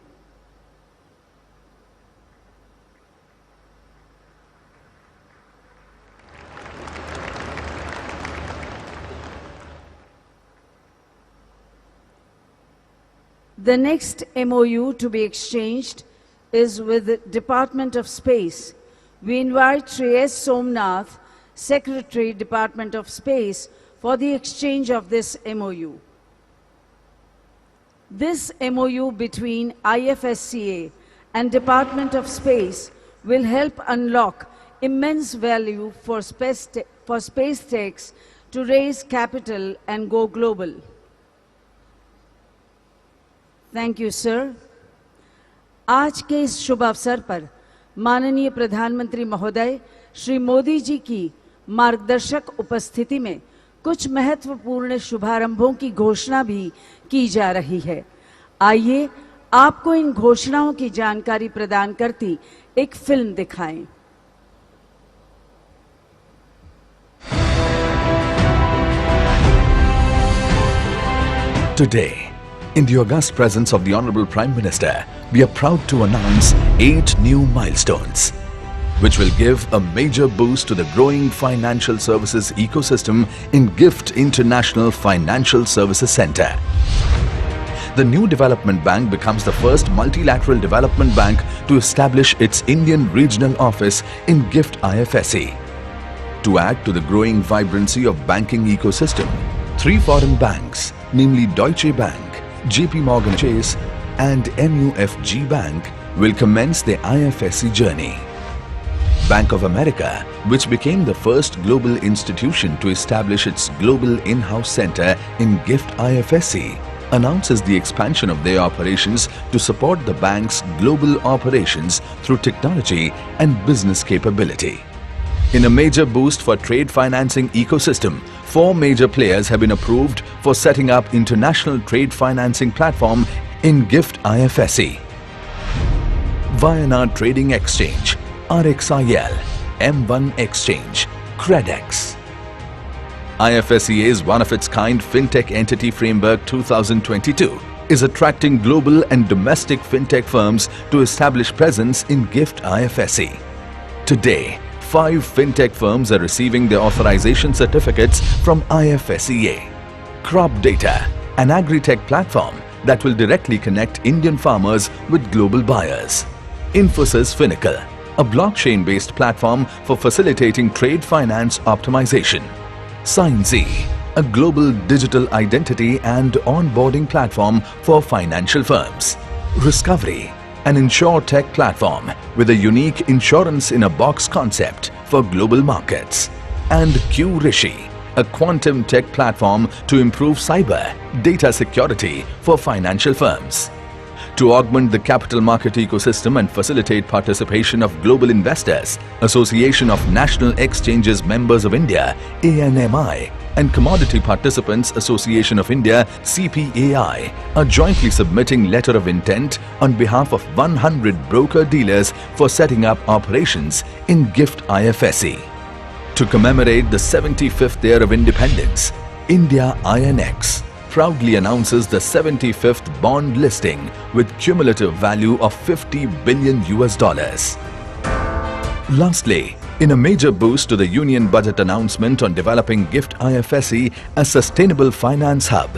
The next MOU to be exchanged is with the Department of Space. We invite Shri S. Somnath, Secretary, Department of Space, for the exchange of this MOU. This MOU between IFSCA and Department of Space will help unlock immense value for space techs to raise capital and go global. Thank you, sir. आज के इस शुभ अवसर पर माननीय प्रधानमंत्री महोदय श्री मोदी जी की मार्गदर्शक उपस्थिति में कुछ महत्वपूर्ण शुभारंभों की घोषणा भी की जा रही है। आइए आपको इन घोषणाओं की जानकारी प्रदान करती एक फिल्म दिखाएं। Today, in the august presence of the Honorable Prime Minister, we are proud to announce 8 new milestones, which will give a major boost to the growing financial services ecosystem in GIFT International Financial Services Center. The new development bank becomes the first multilateral development bank to establish its Indian regional office in GIFT IFSC. To add to the growing vibrancy of banking ecosystem, 3 foreign banks, namely Deutsche Bank, JP Morgan Chase and MUFG Bank, will commence their IFSC journey. Bank of America, which became the first global institution to establish its global in-house center in GIFT IFSC, announces the expansion of their operations to support the bank's global operations through technology and business capability. In a major boost for trade financing ecosystem, 4 major players have been approved for setting up international trade financing platform in GIFT IFSC. Vianad Trading Exchange, RXIL, M1 Exchange, Credex. IFSCA's one-of-its-kind FinTech Entity Framework 2022 is attracting global and domestic FinTech firms to establish presence in GIFT IFSC. Today, 5 FinTech firms are receiving their authorization certificates from IFSCA. Crop Data, an agri-tech platform that will directly connect Indian farmers with global buyers. Infosys Finacle, a blockchain-based platform for facilitating trade finance optimization. SignZ, a global digital identity and onboarding platform for financial firms. Riskovery, an InsurTech platform with a unique insurance-in-a-box concept for global markets. And QRishi, a quantum tech platform to improve cyber data security for financial firms. To augment the capital market ecosystem and facilitate participation of global investors, Association of National Exchanges Members of India, ANMI, and Commodity Participants Association of India, CPAI, are jointly submitting letter of intent on behalf of 100 broker-dealers for setting up operations in GIFT IFSC. To commemorate the 75th year of independence, India INX proudly announces the 75th bond listing with cumulative value of $50 billion. Lastly, in a major boost to the Union Budget announcement on developing GIFT IFSC as Sustainable Finance Hub,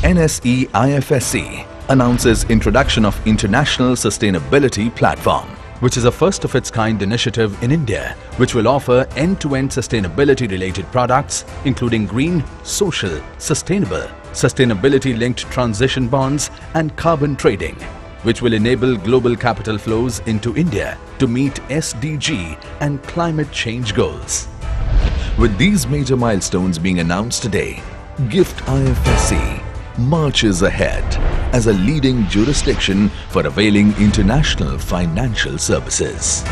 NSE IFSC announces introduction of International Sustainability Platform, which is a first-of-its-kind initiative in India, which will offer end-to-end sustainability-related products, including green, social, sustainable, sustainability-linked transition bonds and carbon trading, which will enable global capital flows into India to meet SDG and climate change goals. With these major milestones being announced today, GIFT IFSC marches ahead as a leading jurisdiction for availing international financial services.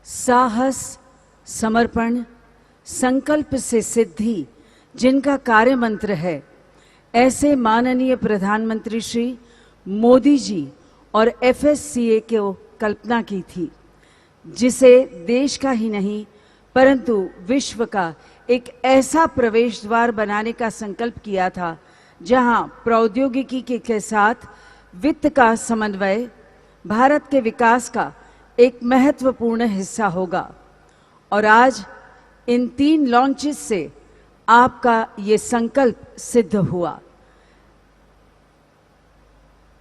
साहस, समर्पण, संकल्प से सिद्धि जिनका कार्य मंत्र है, ऐसे माननीय प्रधानमंत्री श्री मोदी जी और FSCA को कल्पना की थी, जिसे देश का ही नहीं परंतु विश्व का एक ऐसा प्रवेश द्वार बनाने का संकल्प किया था, जहां प्रौद्योगिकी के साथ वित्त का समन्वय भारत के विकास का एक महत्वपूर्ण हिस्सा होगा। और आज इन 3 लॉन्चेस से आपका ये संकल्प सिद्ध हुआ।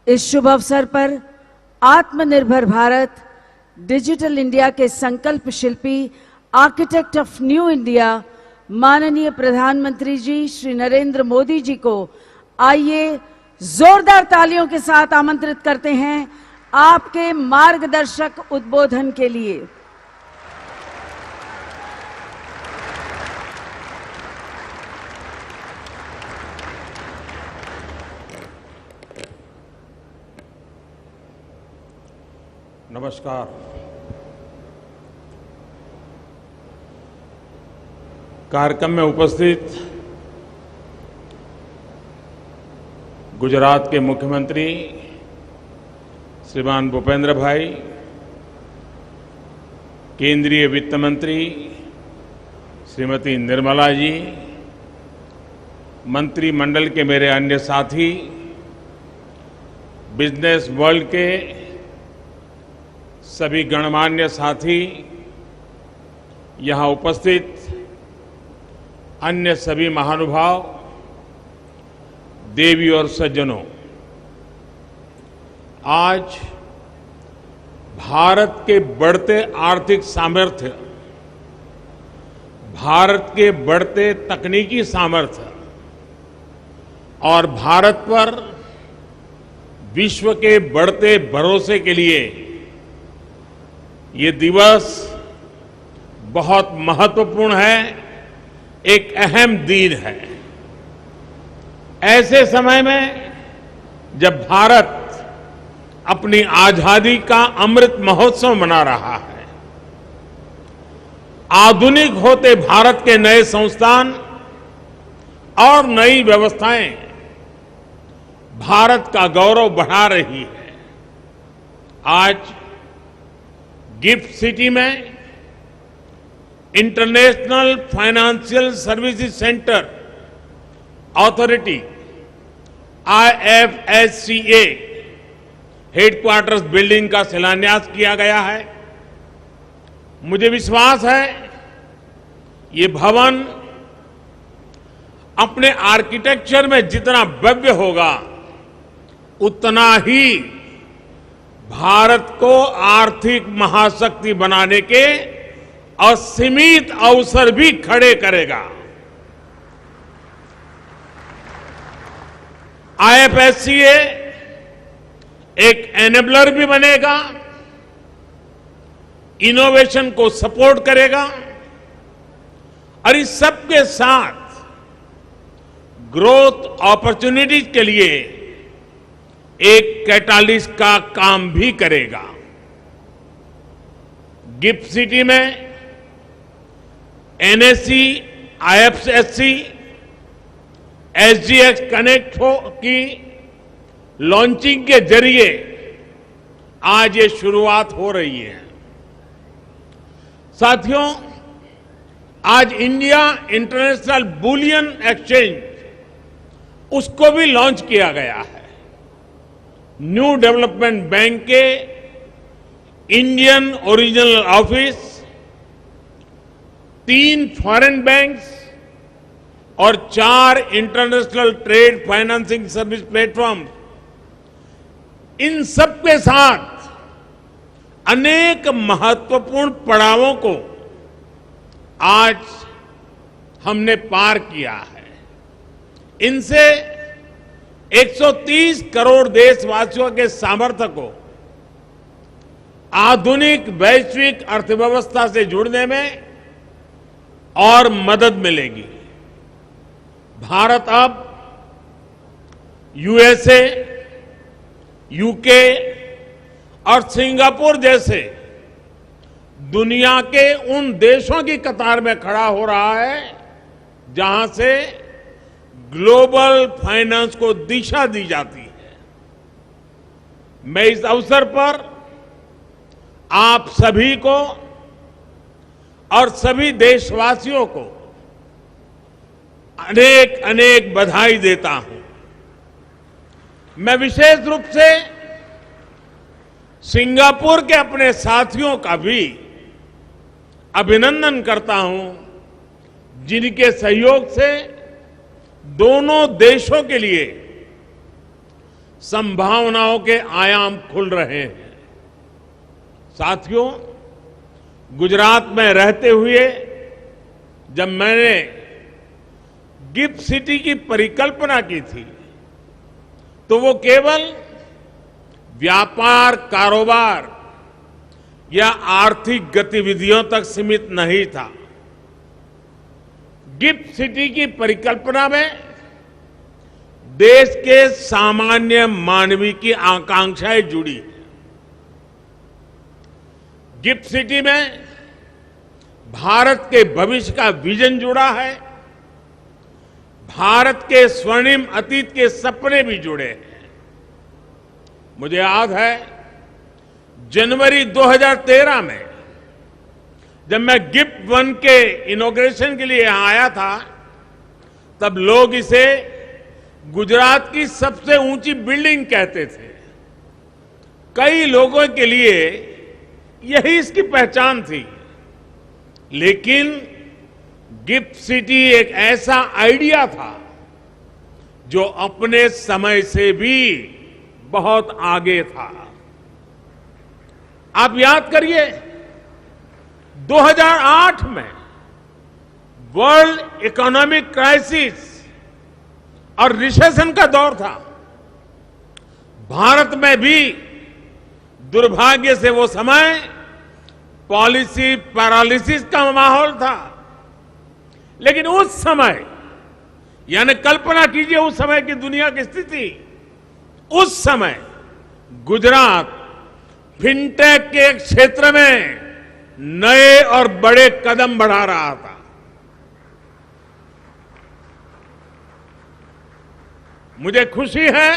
इस शुभ अवसर पर आत्मनिर्भर भारत, डिजिटल इंडिया के संकल्प शिल्पी, आर्किटेक्ट ऑफ न्यू इंडिया, माननीय प्रधानमंत्री जी श्री नरेंद्र मोदी जी को आइए जोरदार तालियों के साथ आमंत्रित करते हैं आपके मार्गदर्शक उद्बोधन के लिए। नमस्कार। कार्यक्रम में उपस्थित गुजरात के मुख्यमंत्री श्रीमान भूपेंद्र भाई, केंद्रीय वित्त मंत्री श्रीमती निर्मला जी, मंत्रिमंडल के मेरे अन्य साथी, बिजनेस वर्ल्ड के सभी गणमान्य साथी, यहाँ उपस्थित अन्य सभी महानुभाव, देवी और सज्जनों, आज भारत के बढ़ते आर्थिक सामर्थ्य, भारत के बढ़ते तकनीकी सामर्थ्य और भारत पर विश्व के बढ़ते भरोसे के लिए ये दिवस बहुत महत्वपूर्ण है, एक अहम दिन है। ऐसे समय में जब भारत अपनी आजादी का अमृत महोत्सव मना रहा है, आधुनिक होते भारत के नए संस्थान और नई व्यवस्थाएं भारत का गौरव बढ़ा रही है। आज गिफ्ट सिटी में international financial services centre authority IFSCA headquarters building का शिलान्यास किया गया है। मुझे विश्वास है ये भवन अपने आर्किटेक्चर में जितना भव्य होगा, उतना ही भारत को आर्थिक महाशक्ति बनाने के असीमित अवसर भी खड़े करेगा। IFSCA एक एनेबलर भी बनेगा, इनोवेशन को सपोर्ट करेगा और इस सब के साथ ग्रोथ अपॉर्चुनिटीज के लिए एक कैटालिस्ट का काम भी करेगा। गिफ्ट सिटी में NSE, IFSC, SGX कनेक्ट की लॉन्चिंग के जरिए आज ये शुरुआत हो रही है। साथियों, आज इंडिया इंटरनेशनल बुलियन एक्सचेंज उसको भी लॉन्च किया गया है। न्यू डेवलपमेंट बैंक के Indian original office, 3 foreign banks और 4 international trade financing service platform, इन सब के साथ अनेक महत्वपूर्ण पड़ावों को आज हमने पार किया है। इनसे 130 करोड़ देशवासियों के सामर्थ्य को आधुनिक वैश्विक अर्थव्यवस्था से जुड़ने में और मदद मिलेगी। भारत अब USA, UK और सिंगापुर जैसे दुनिया के उन देशों की कतार में खड़ा हो रहा है जहां से ग्लोबल फाइनेंस को दिशा दी जाती है। मैं इस अवसर पर आप सभी को और सभी देशवासियों को अनेक अनेक बधाई देता हूं। मैं विशेष रूप से सिंगापुर के अपने साथियों का भी अभिनंदन करता हूं, जिनके सहयोग से दोनों देशों के लिए संभावनाओं के आयाम खुल रहे हैं। साथियों, गुजरात में रहते हुए जब मैंने गिफ्ट सिटी की परिकल्पना की थी, तो वो केवल व्यापार, कारोबार या आर्थिक गतिविधियों तक सीमित नहीं था। गिफ्ट सिटी की परिकल्पना में देश के सामान्य मानवी की आकांक्षाएं जुड़ी हैं। गिफ्ट सिटी में भारत के भविष्य का विजन जुड़ा है, भारत के स्वर्णिम अतीत के सपने भी जुड़े हैं। मुझे याद है जनवरी 2013 में जब मैं गिफ्ट वन के इनॉग्रेशन के लिए यहां आया था, तब लोग इसे गुजरात की सबसे ऊंची बिल्डिंग कहते थे। कई लोगों के लिए यही इसकी पहचान थी। लेकिन गिफ्ट सिटी एक ऐसा आइडिया था जो अपने समय से भी बहुत आगे था। आप याद करिए, 2008 में वर्ल्ड इकोनॉमिक क्राइसिस और रिसेशन का दौर था। भारत में भी दुर्भाग्य से वो समय पॉलिसी पैरालिसिस का माहौल था। लेकिन उस समय, यानी कल्पना कीजिए उस समय की दुनिया की स्थिति, उस समय गुजरात फिनटेक के क्षेत्र में नए और बड़े कदम बढ़ा रहा था। मुझे खुशी है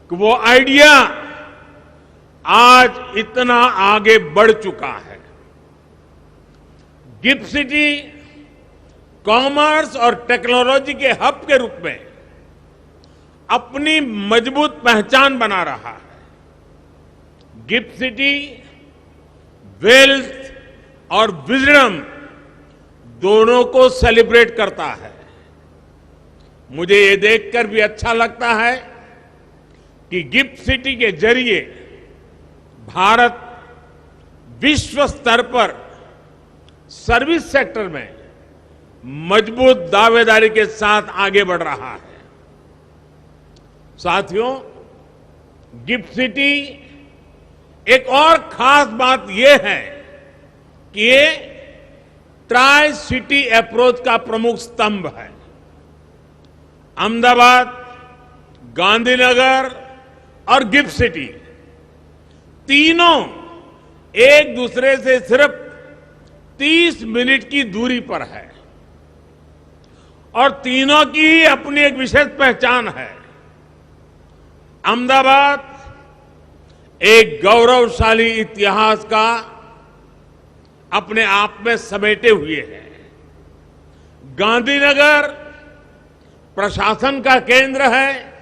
कि वो आइडिया आज इतना आगे बढ़ चुका है। गिफ्ट सिटी कॉमर्स और टेक्नोलॉजी के हब के रूप में अपनी मजबूत पहचान बना रहा है। गिफ्ट सिटी वेल्थ और विजडम दोनों को सेलिब्रेट करता है। मुझे ये देखकर भी अच्छा लगता है कि गिफ्ट सिटी के जरिए भारत विश्व स्तर पर सर्विस सेक्टर में मजबूत दावेदारी के साथ आगे बढ़ रहा है। साथियों, गिफ्ट सिटी एक और खास बात यह है कि ये ट्राई सिटी अप्रोच का प्रमुख स्तंभ है। अहमदाबाद, गांधीनगर और गिफ्ट सिटी तीनों एक दूसरे से सिर्फ 30 मिनट की दूरी पर है और तीनों की ही अपनी एक विशेष पहचान है। अहमदाबाद एक गौरवशाली इतिहास का अपने आप में समेटे हुए है। गांधीनगर प्रशासन का केंद्र है,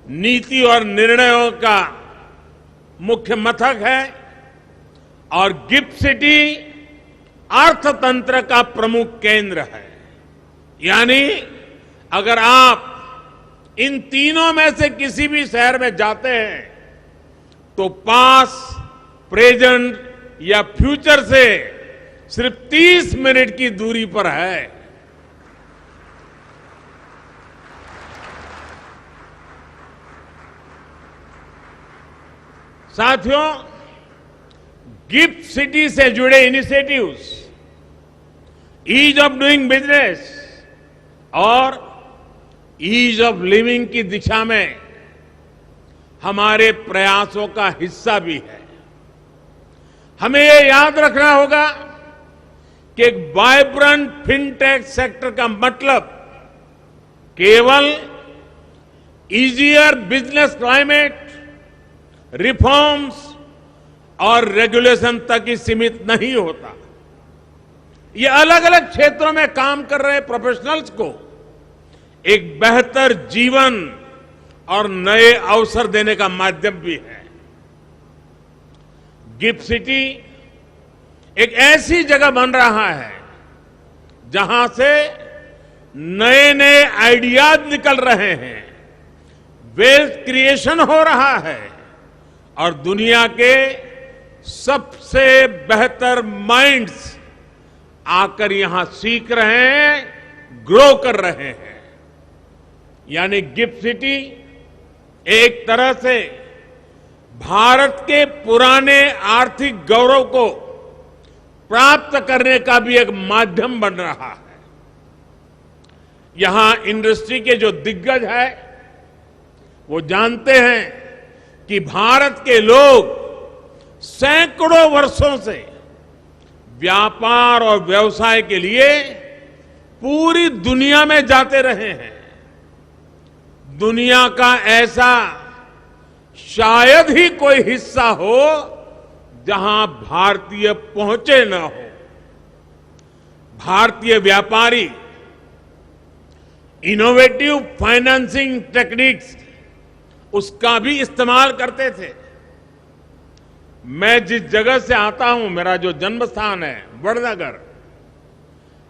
नीति और निर्णयों का मुख्य मथक है, और गिफ्ट सिटी अर्थतंत्र का प्रमुख केंद्र है। यानी अगर आप इन तीनों में से किसी भी शहर में जाते हैं तो पास, प्रेजेंट या फ्यूचर से सिर्फ 30 मिनट की दूरी पर है। साथियों, गिफ्ट सिटी से जुड़े initiatives ease of doing business और ईज ऑफ लिविंग की दिशा में हमारे प्रयासों का हिस्सा भी है। हमें ये याद रखना होगा कि एक वाइब्रेंट फिनटेक सेक्टर का मतलब केवल इजियर बिजनेस क्लाइमेट, रिफॉर्म्स और रेगुलेशन तक ही सीमित नहीं होता। ये अलग अलग क्षेत्रों में काम कर रहे प्रोफेशनल्स को एक बेहतर जीवन और नए अवसर देने का माध्यम भी है। गिफ्ट सिटी एक ऐसी जगह बन रहा है जहां से नए नए आइडियाज निकल रहे हैं, वेल्थ क्रिएशन हो रहा है और दुनिया के सबसे बेहतर माइंड्स आकर यहां सीख रहे हैं, ग्रो कर रहे हैं। यानी गिफ्ट सिटी एक तरह से भारत के पुराने आर्थिक गौरव को प्राप्त करने का भी एक माध्यम बन रहा है। यहां इंडस्ट्री के जो दिग्गज है वो जानते हैं कि भारत के लोग सैकड़ों वर्षों से व्यापार और व्यवसाय के लिए पूरी दुनिया में जाते रहे हैं। दुनिया का ऐसा शायद ही कोई हिस्सा हो जहां भारतीय पहुंचे न हो, भारतीय व्यापारी इनोवेटिव फाइनेंसिंग टेक्निक्स उसका भी इस्तेमाल करते थे। मैं जिस जगह से आता हूं, मेरा जो जन्म स्थान है वडनगर,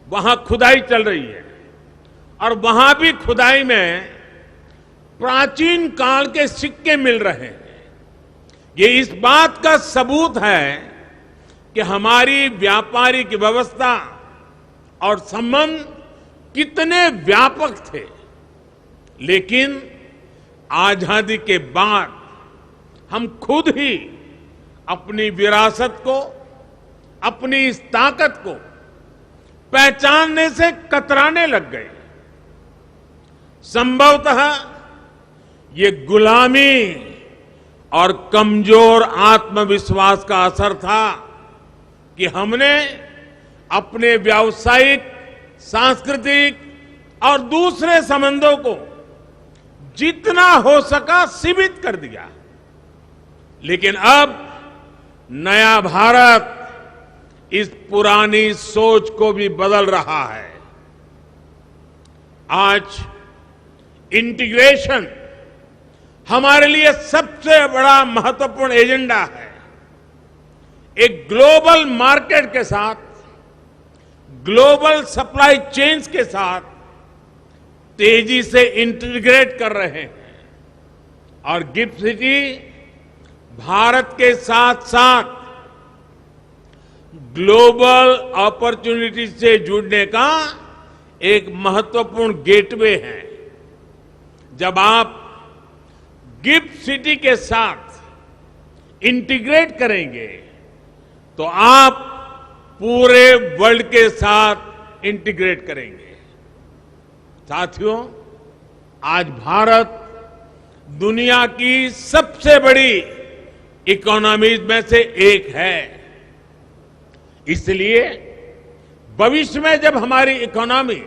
वहां खुदाई चल रही है और वहां भी खुदाई में प्राचीन काल के सिक्के मिल रहे हैं। ये इस बात का सबूत है कि हमारी व्यापारिक व्यवस्था और संबंध कितने व्यापक थे। लेकिन आजादी के बाद हम खुद ही अपनी विरासत को, अपनी इस ताकत को पहचानने से कतराने लग गए। संभवतः ये गुलामी और कमजोर आत्मविश्वास का असर था कि हमने अपने व्यावसायिक, सांस्कृतिक और दूसरे संबंधों को जितना हो सका सीमित कर दिया। लेकिन अब नया भारत इस पुरानी सोच को भी बदल रहा है। आज इंटीग्रेशन हमारे लिए सबसे बड़ा महत्वपूर्ण एजेंडा है। एक ग्लोबल मार्केट के साथ, ग्लोबल सप्लाई चेन्स के साथ तेजी से इंटीग्रेट कर रहे हैं और गिफ्ट सिटी भारत के साथ साथ ग्लोबल अपॉर्चुनिटी से जुड़ने का एक महत्वपूर्ण गेटवे है। जब आप गिफ्ट सिटी के साथ इंटीग्रेट करेंगे तो आप पूरे वर्ल्ड के साथ इंटीग्रेट करेंगे। साथियों, आज भारत दुनिया की सबसे बड़ी इकोनॉमीज में से एक है। इसलिए भविष्य में जब हमारी इकोनॉमी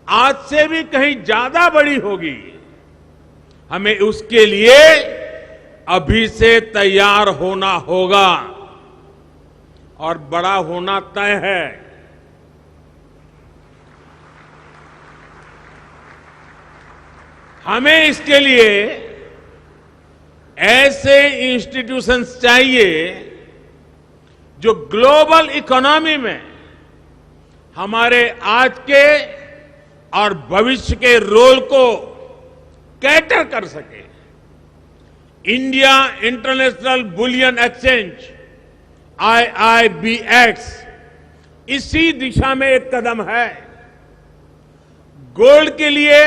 आज से भी कहीं ज्यादा बड़ी होगी, हमें उसके लिए अभी से तैयार होना होगा और बड़ा होना तय है। हमें इसके लिए ऐसे इंस्टीट्यूशंस चाहिए जो ग्लोबल इकोनॉमी में हमारे आज के और भविष्य के रोल को कैटर कर सके। India international bullion exchange IIBX इसी दिशा में एक कदम है। गोल्ड के लिए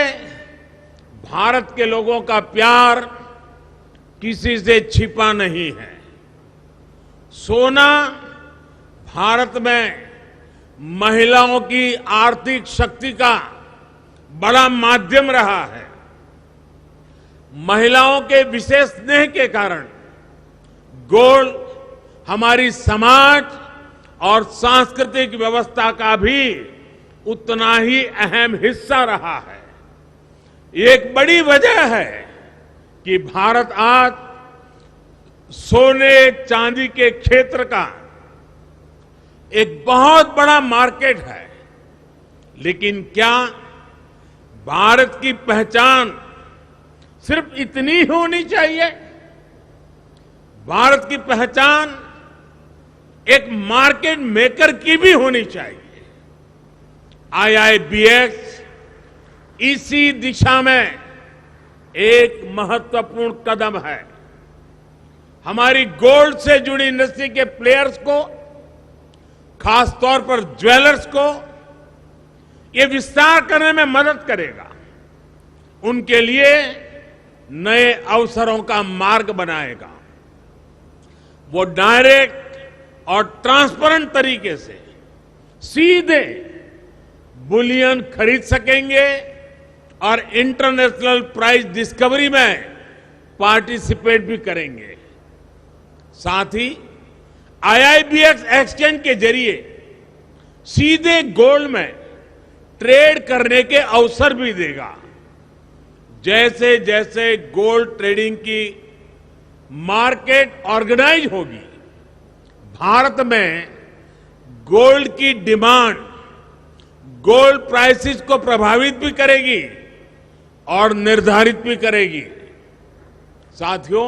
भारत के लोगों का प्यार किसी से छिपा नहीं है। सोना भारत में महिलाओं की आर्थिक शक्ति का बड़ा माध्यम रहा है। महिलाओं के विशेष स्नेह के कारण गोल्ड हमारी समाज और सांस्कृतिक व्यवस्था का भी उतना ही अहम हिस्सा रहा है। एक बड़ी वजह है कि भारत आज सोने चांदी के क्षेत्र का एक बहुत बड़ा मार्केट है। लेकिन क्या भारत की पहचान सिर्फ इतनी होनी चाहिए? भारत की पहचान एक मार्केट मेकर की भी होनी चाहिए। IIBX इसी दिशा में एक महत्वपूर्ण कदम है। हमारी गोल्ड से जुड़ी इंडस्ट्री के प्लेयर्स को, खासतौर पर ज्वेलर्स को ये विस्तार करने में मदद करेगा। उनके लिए नए अवसरों का मार्ग बनाएगा। वो डायरेक्ट और ट्रांसपेरेंट तरीके से सीधे बुलियन खरीद सकेंगे और इंटरनेशनल प्राइस डिस्कवरी में पार्टिसिपेट भी करेंगे। साथ ही IIBX एक्सचेंज के जरिए सीधे गोल्ड में ट्रेड करने के अवसर भी देगा। जैसे जैसे गोल्ड ट्रेडिंग की मार्केट ऑर्गेनाइज होगी, भारत में गोल्ड की डिमांड गोल्ड प्राइसेस को प्रभावित भी करेगी और निर्धारित भी करेगी। साथियों,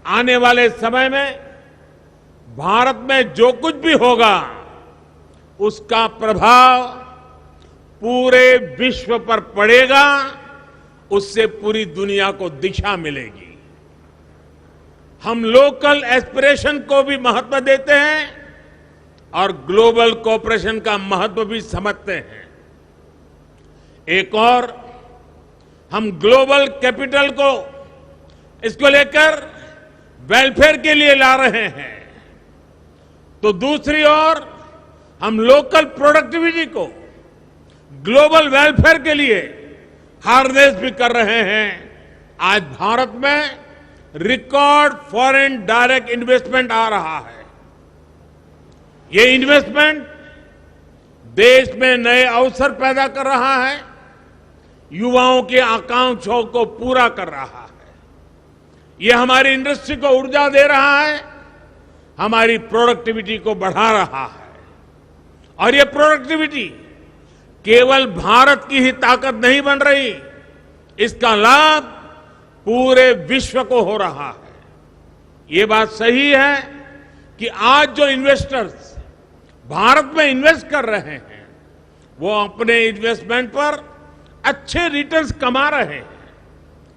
आने वाले समय में भारत में जो कुछ भी होगा उसका प्रभाव पूरे विश्व पर पड़ेगा, उससे पूरी दुनिया को दिशा मिलेगी। हम लोकल एस्पिरेशन को भी महत्व देते हैं और ग्लोबल कोऑपरेशन का महत्व भी समझते हैं। एक और हम ग्लोबल कैपिटल को इसको लेकर वेलफेयर के लिए ला रहे हैं, तो दूसरी ओर हम लोकल प्रोडक्टिविटी को ग्लोबल वेलफेयर के लिए हार्नेस भी कर रहे हैं। आज भारत में रिकॉर्ड फॉरेन डायरेक्ट इन्वेस्टमेंट आ रहा है। ये इन्वेस्टमेंट देश में नए अवसर पैदा कर रहा है, युवाओं की आकांक्षाओं को पूरा कर रहा है। ये हमारी इंडस्ट्री को ऊर्जा दे रहा है, हमारी प्रोडक्टिविटी को बढ़ा रहा है। और ये प्रोडक्टिविटी केवल भारत की ही ताकत नहीं बन रही, इसका लाभ पूरे विश्व को हो रहा है। ये बात सही है कि आज जो इन्वेस्टर्स भारत में इन्वेस्ट कर रहे हैं वो अपने इन्वेस्टमेंट पर अच्छे रिटर्न्स कमा रहे हैं,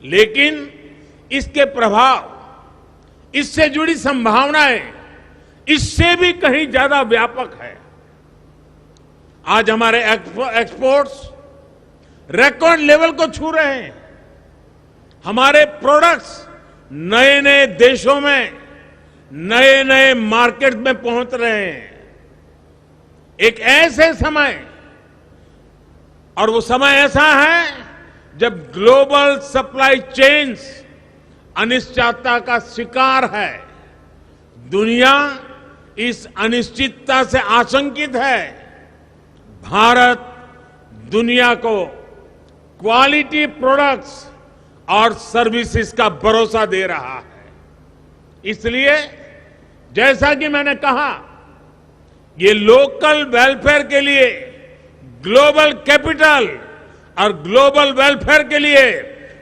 लेकिन इसके प्रभाव, इससे जुड़ी संभावनाएं इससे भी कहीं ज्यादा व्यापक है। आज हमारे एक्सपोर्ट्स रिकॉर्ड लेवल को छू रहे हैं। हमारे प्रोडक्ट्स नए नए देशों में, नए नए मार्केट में पहुंच रहे हैं। एक ऐसे समय, और वो समय ऐसा है जब ग्लोबल सप्लाई चेन्स अनिश्चितता का शिकार है। दुनिया इस अनिश्चितता से आशंकित है। भारत दुनिया को क्वालिटी प्रोडक्ट्स और सर्विसेज का भरोसा दे रहा है। इसलिए जैसा कि मैंने कहा, ये लोकल वेलफेयर के लिए ग्लोबल कैपिटल और ग्लोबल वेलफेयर के लिए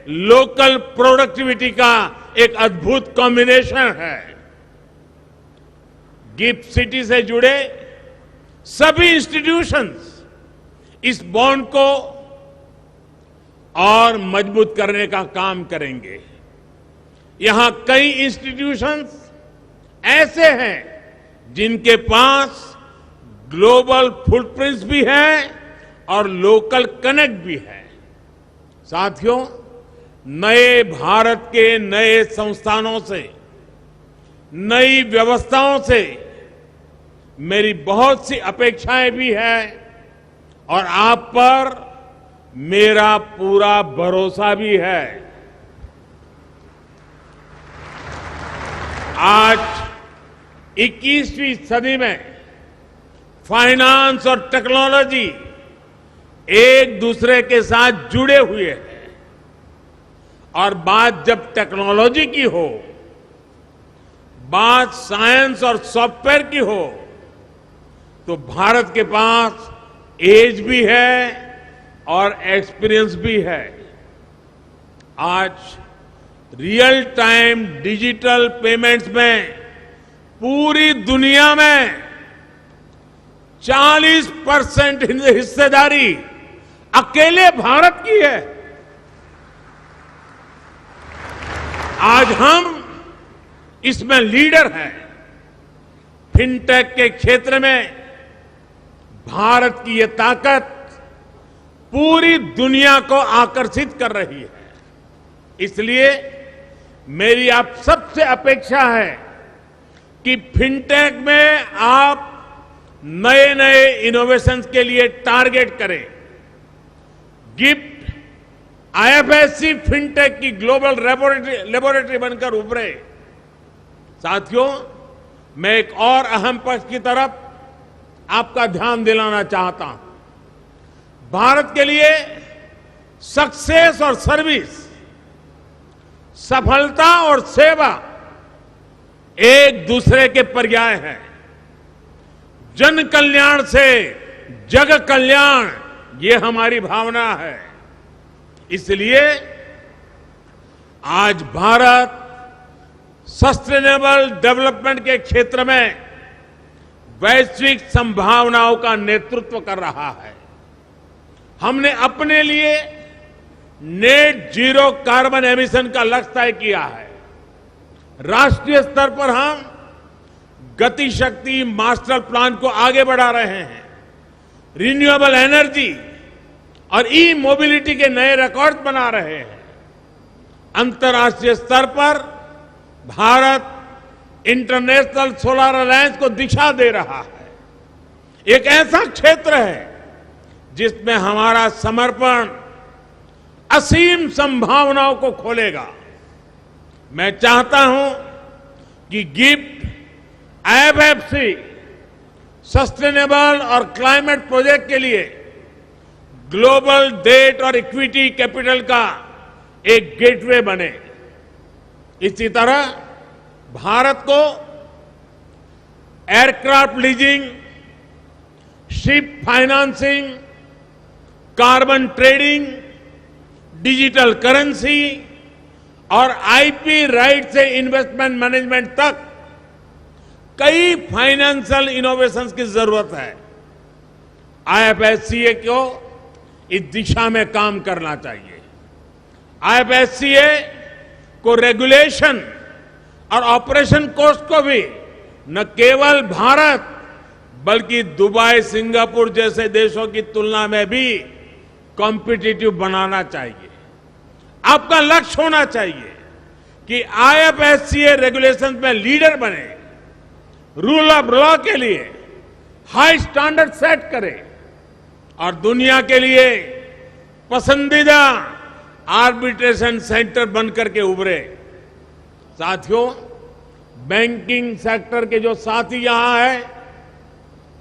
लोकल प्रोडक्टिविटी का एक अद्भुत कॉम्बिनेशन है। गिफ्ट सिटी से जुड़े सभी इंस्टीट्यूशंस इस बॉन्ड को और मजबूत करने का काम करेंगे। यहां कई इंस्टीट्यूशंस ऐसे हैं जिनके पास ग्लोबल फुटप्रिंट्स भी है और लोकल कनेक्ट भी है। साथियों, नए भारत के नए संस्थानों से, नई व्यवस्थाओं से मेरी बहुत सी अपेक्षाएं भी है और आप पर मेरा पूरा भरोसा भी है। आज 21वीं सदी में फाइनेंस और टेक्नोलॉजी एक दूसरे के साथ जुड़े हुए हैं और बात जब टेक्नोलॉजी की हो, बात साइंस और सॉफ्टवेयर की हो, तो भारत के पास एज भी है और एक्सपीरियंस भी है। आज रियल टाइम डिजिटल पेमेंट्स में पूरी दुनिया में 40% हिस्सेदारी अकेले भारत की है। आज हम इसमें लीडर हैं। फिनटेक के क्षेत्र में भारत की ये ताकत पूरी दुनिया को आकर्षित कर रही है। इसलिए मेरी आप सबसे अपेक्षा है कि फिनटेक में आप नए नए इनोवेशंस के लिए टारगेट करें। गिफ्ट आईएफएससी फिनटेक की ग्लोबल लेबोरेटरी बनकर उभरे। साथियों, मैं एक और अहम पक्ष की तरफ आपका ध्यान दिलाना चाहता हूं। भारत के लिए सक्सेस और सर्विस, सफलता और सेवा, एक दूसरे के पर्याय हैं। जन कल्याण से जग कल्याण, ये हमारी भावना है। इसलिए आज भारत सस्टेनेबल डेवलपमेंट के क्षेत्र में वैश्विक संभावनाओं का नेतृत्व कर रहा है। हमने अपने लिए नेट जीरो कार्बन एमिशन का लक्ष्य तय किया है। राष्ट्रीय स्तर पर हम गति शक्ति मास्टर प्लान को आगे बढ़ा रहे हैं। रिन्यूएबल एनर्जी और ई मोबिलिटी के नए रिकॉर्ड बना रहे हैं। अंतर्राष्ट्रीय स्तर पर भारत इंटरनेशनल सोलर अलायंस को दिशा दे रहा है। एक ऐसा क्षेत्र है जिसमें हमारा समर्पण असीम संभावनाओं को खोलेगा। मैं चाहता हूं कि गिफ्ट आईएफएससी सस्टेनेबल और क्लाइमेट प्रोजेक्ट के लिए ग्लोबल डेट और इक्विटी कैपिटल का एक गेटवे बने। इसी तरह भारत को aircraft leasing, ship financing, carbon trading, digital currency और आईपी राइट से इन्वेस्टमेंट मैनेजमेंट तक कई फाइनेंशियल इनोवेशंस की जरूरत है। आईएफएससीए को इस दिशा में काम करना चाहिए। आईएफएससीए को रेगुलेशन और ऑपरेशन कॉस्ट को भी न केवल भारत बल्कि दुबई, सिंगापुर जैसे देशों की तुलना में भी कॉम्पिटिटिव बनाना चाहिए। आपका लक्ष्य होना चाहिए कि आईएफएससीए रेगुलेशन में लीडर बने, रूल ऑफ लॉ के लिए हाई स्टैंडर्ड सेट करे और दुनिया के लिए पसंदीदा आर्बिट्रेशन सेंटर बनकर के उभरे। साथियों, बैंकिंग सेक्टर के जो साथी यहां हैं,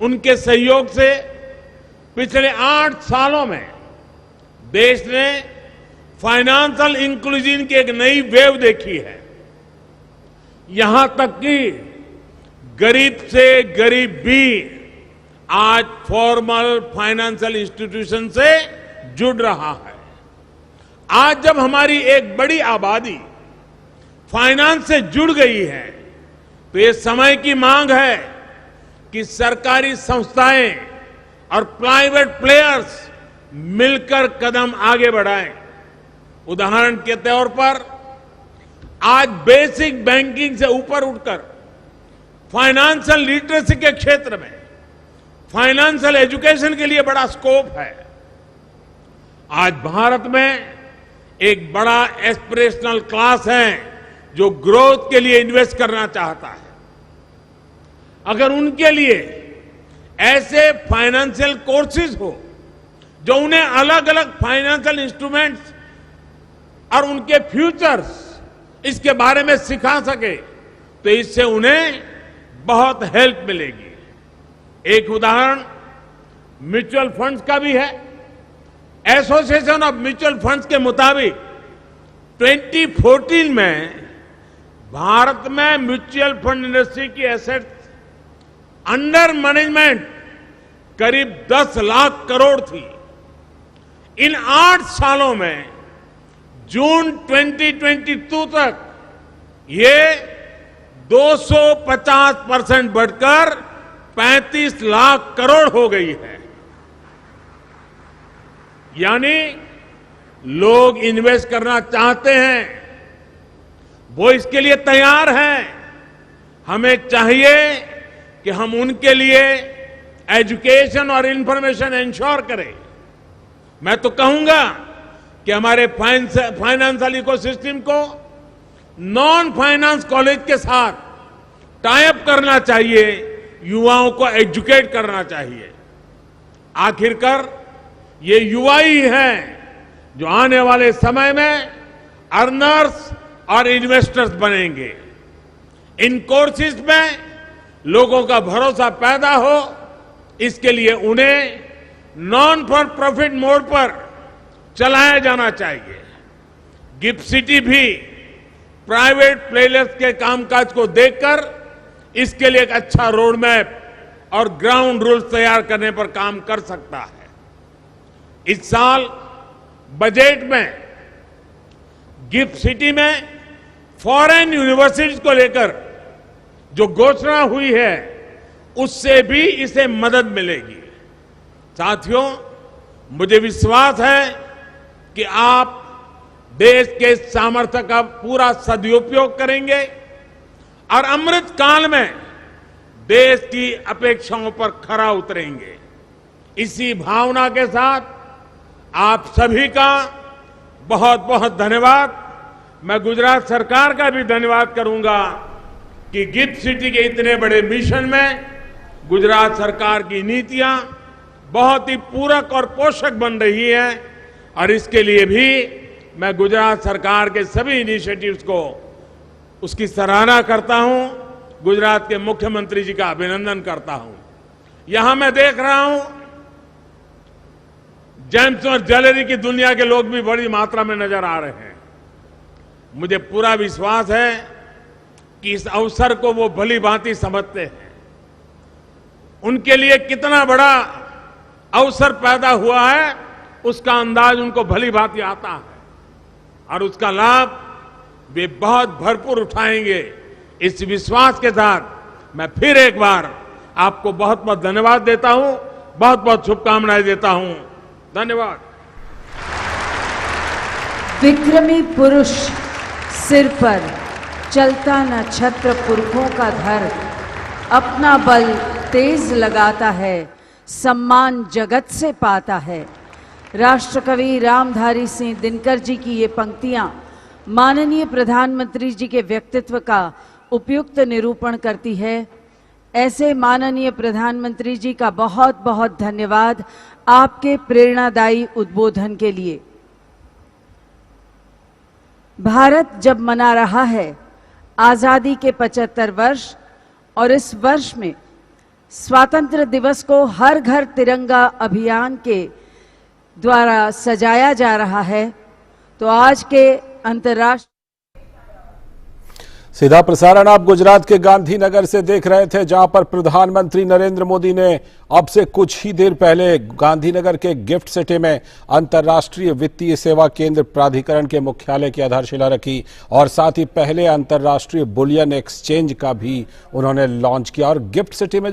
उनके सहयोग से पिछले 8 सालों में देश ने फाइनेंशियल इंक्लूजन की एक नई वेव देखी है। यहां तक कि गरीब से गरीब भी आज फॉर्मल फाइनेंशियल इंस्टीट्यूशन से जुड़ रहा है। आज जब हमारी एक बड़ी आबादी फाइनेंस से जुड़ गई है, तो ये समय की मांग है कि सरकारी संस्थाएं और प्राइवेट प्लेयर्स मिलकर कदम आगे बढ़ाएं। उदाहरण के तौर पर आज बेसिक बैंकिंग से ऊपर उठकर फाइनेंशियल लिटरेसी के क्षेत्र में फाइनेंशियल एजुकेशन के लिए बड़ा स्कोप है। आज भारत में एक बड़ा एस्पिरेशनल क्लास है जो ग्रोथ के लिए इन्वेस्ट करना चाहता है। अगर उनके लिए ऐसे फाइनेंशियल कोर्सेज हो जो उन्हें अलग अलग फाइनेंशियल इंस्ट्रूमेंट्स और उनके फ्यूचर्स इसके बारे में सिखा सके, तो इससे उन्हें बहुत हेल्प मिलेगी। एक उदाहरण म्यूचुअल फंड्स का भी है। एसोसिएशन ऑफ म्यूचुअल फंड्स के मुताबिक 2014 में भारत में म्यूचुअल फंड इंडस्ट्री की एसेट्स अंडर मैनेजमेंट करीब 10 लाख करोड़ थी। इन 8 सालों में जून 2022 तक ये 250% बढ़कर 35 लाख करोड़ हो गई है। यानी लोग इन्वेस्ट करना चाहते हैं, वो इसके लिए तैयार हैं। हमें चाहिए कि हम उनके लिए एजुकेशन और इंफॉर्मेशन इंश्योर करें। मैं तो कहूंगा कि हमारे फाइनेंशियल इकोसिस्टम को नॉन फाइनेंस कॉलेज के साथ टाई अप करना चाहिए, युवाओं को एजुकेट करना चाहिए। आखिरकार ये युवा ही हैं जो आने वाले समय में अर्नर्स और इन्वेस्टर्स बनेंगे। इन कोर्सेज में लोगों का भरोसा पैदा हो, इसके लिए उन्हें नॉन फॉर प्रॉफिट मोड पर चलाया जाना चाहिए। गिफ्ट सिटी भी प्राइवेट प्लेयर्स के कामकाज को देखकर इसके लिए एक अच्छा रोड मैप और ग्राउंड रूल्स तैयार करने पर काम कर सकता है। इस साल बजट में गिफ्ट सिटी में फॉरेन यूनिवर्सिटीज को लेकर जो घोषणा हुई है उससे भी इसे मदद मिलेगी। साथियों, मुझे विश्वास है कि आप देश के सामर्थ्य का पूरा सदुपयोग करेंगे और अमृत काल में देश की अपेक्षाओं पर खरा उतरेंगे। इसी भावना के साथ आप सभी का बहुत बहुत धन्यवाद। मैं गुजरात सरकार का भी धन्यवाद करूंगा कि गिफ्ट सिटी के इतने बड़े मिशन में गुजरात सरकार की नीतियां बहुत ही पूरक और पोषक बन रही है और इसके लिए भी मैं गुजरात सरकार के सभी इनिशिएटिव्स को उसकी सराहना करता हूं। गुजरात के मुख्यमंत्री जी का अभिनंदन करता हूं। यहां मैं देख रहा हूं जेम्स और ज्वेलरी की दुनिया के लोग भी बड़ी मात्रा में नजर आ रहे हैं। मुझे पूरा विश्वास है कि इस अवसर को वो भली भांति समझते हैं। उनके लिए कितना बड़ा अवसर पैदा हुआ है उसका अंदाज उनको भली भांति आता है और उसका लाभ वे बहुत भरपूर उठाएंगे। इस विश्वास के साथ मैं फिर एक बार आपको बहुत बहुत धन्यवाद देता हूं, बहुत बहुत शुभकामनाएं देता हूं। धन्यवाद। विक्रमी पुरुष सिर पर चलता न छत्र पुरखों का धर, अपना बल तेज लगाता है, सम्मान जगत से पाता है। राष्ट्रकवि रामधारी सिंह दिनकर जी की ये पंक्तियां माननीय प्रधानमंत्री जी के व्यक्तित्व का उपयुक्त निरूपण करती है। ऐसे माननीय प्रधानमंत्री जी का बहुत बहुत धन्यवाद आपके प्रेरणादायी उद्बोधन के लिए। भारत जब मना रहा है आजादी के 75 वर्ष और इस वर्ष में स्वातंत्र दिवस को हर घर तिरंगा अभियान के द्वारा सजाया जा रहा है, तो आज के अंतर्राष्ट्रीय सीधा प्रसारण आप गुजरात के गांधीनगर से देख रहे थे, जहां पर प्रधानमंत्री नरेंद्र मोदी ने अब से कुछ ही देर पहले गांधीनगर के गिफ्ट सिटी में अंतर्राष्ट्रीय वित्तीय सेवा केंद्र प्राधिकरण के मुख्यालय की आधारशिला रखी और साथ ही पहले अंतर्राष्ट्रीय बुलियन एक्सचेंज का भी उन्होंने लॉन्च किया। और गिफ्ट सिटी में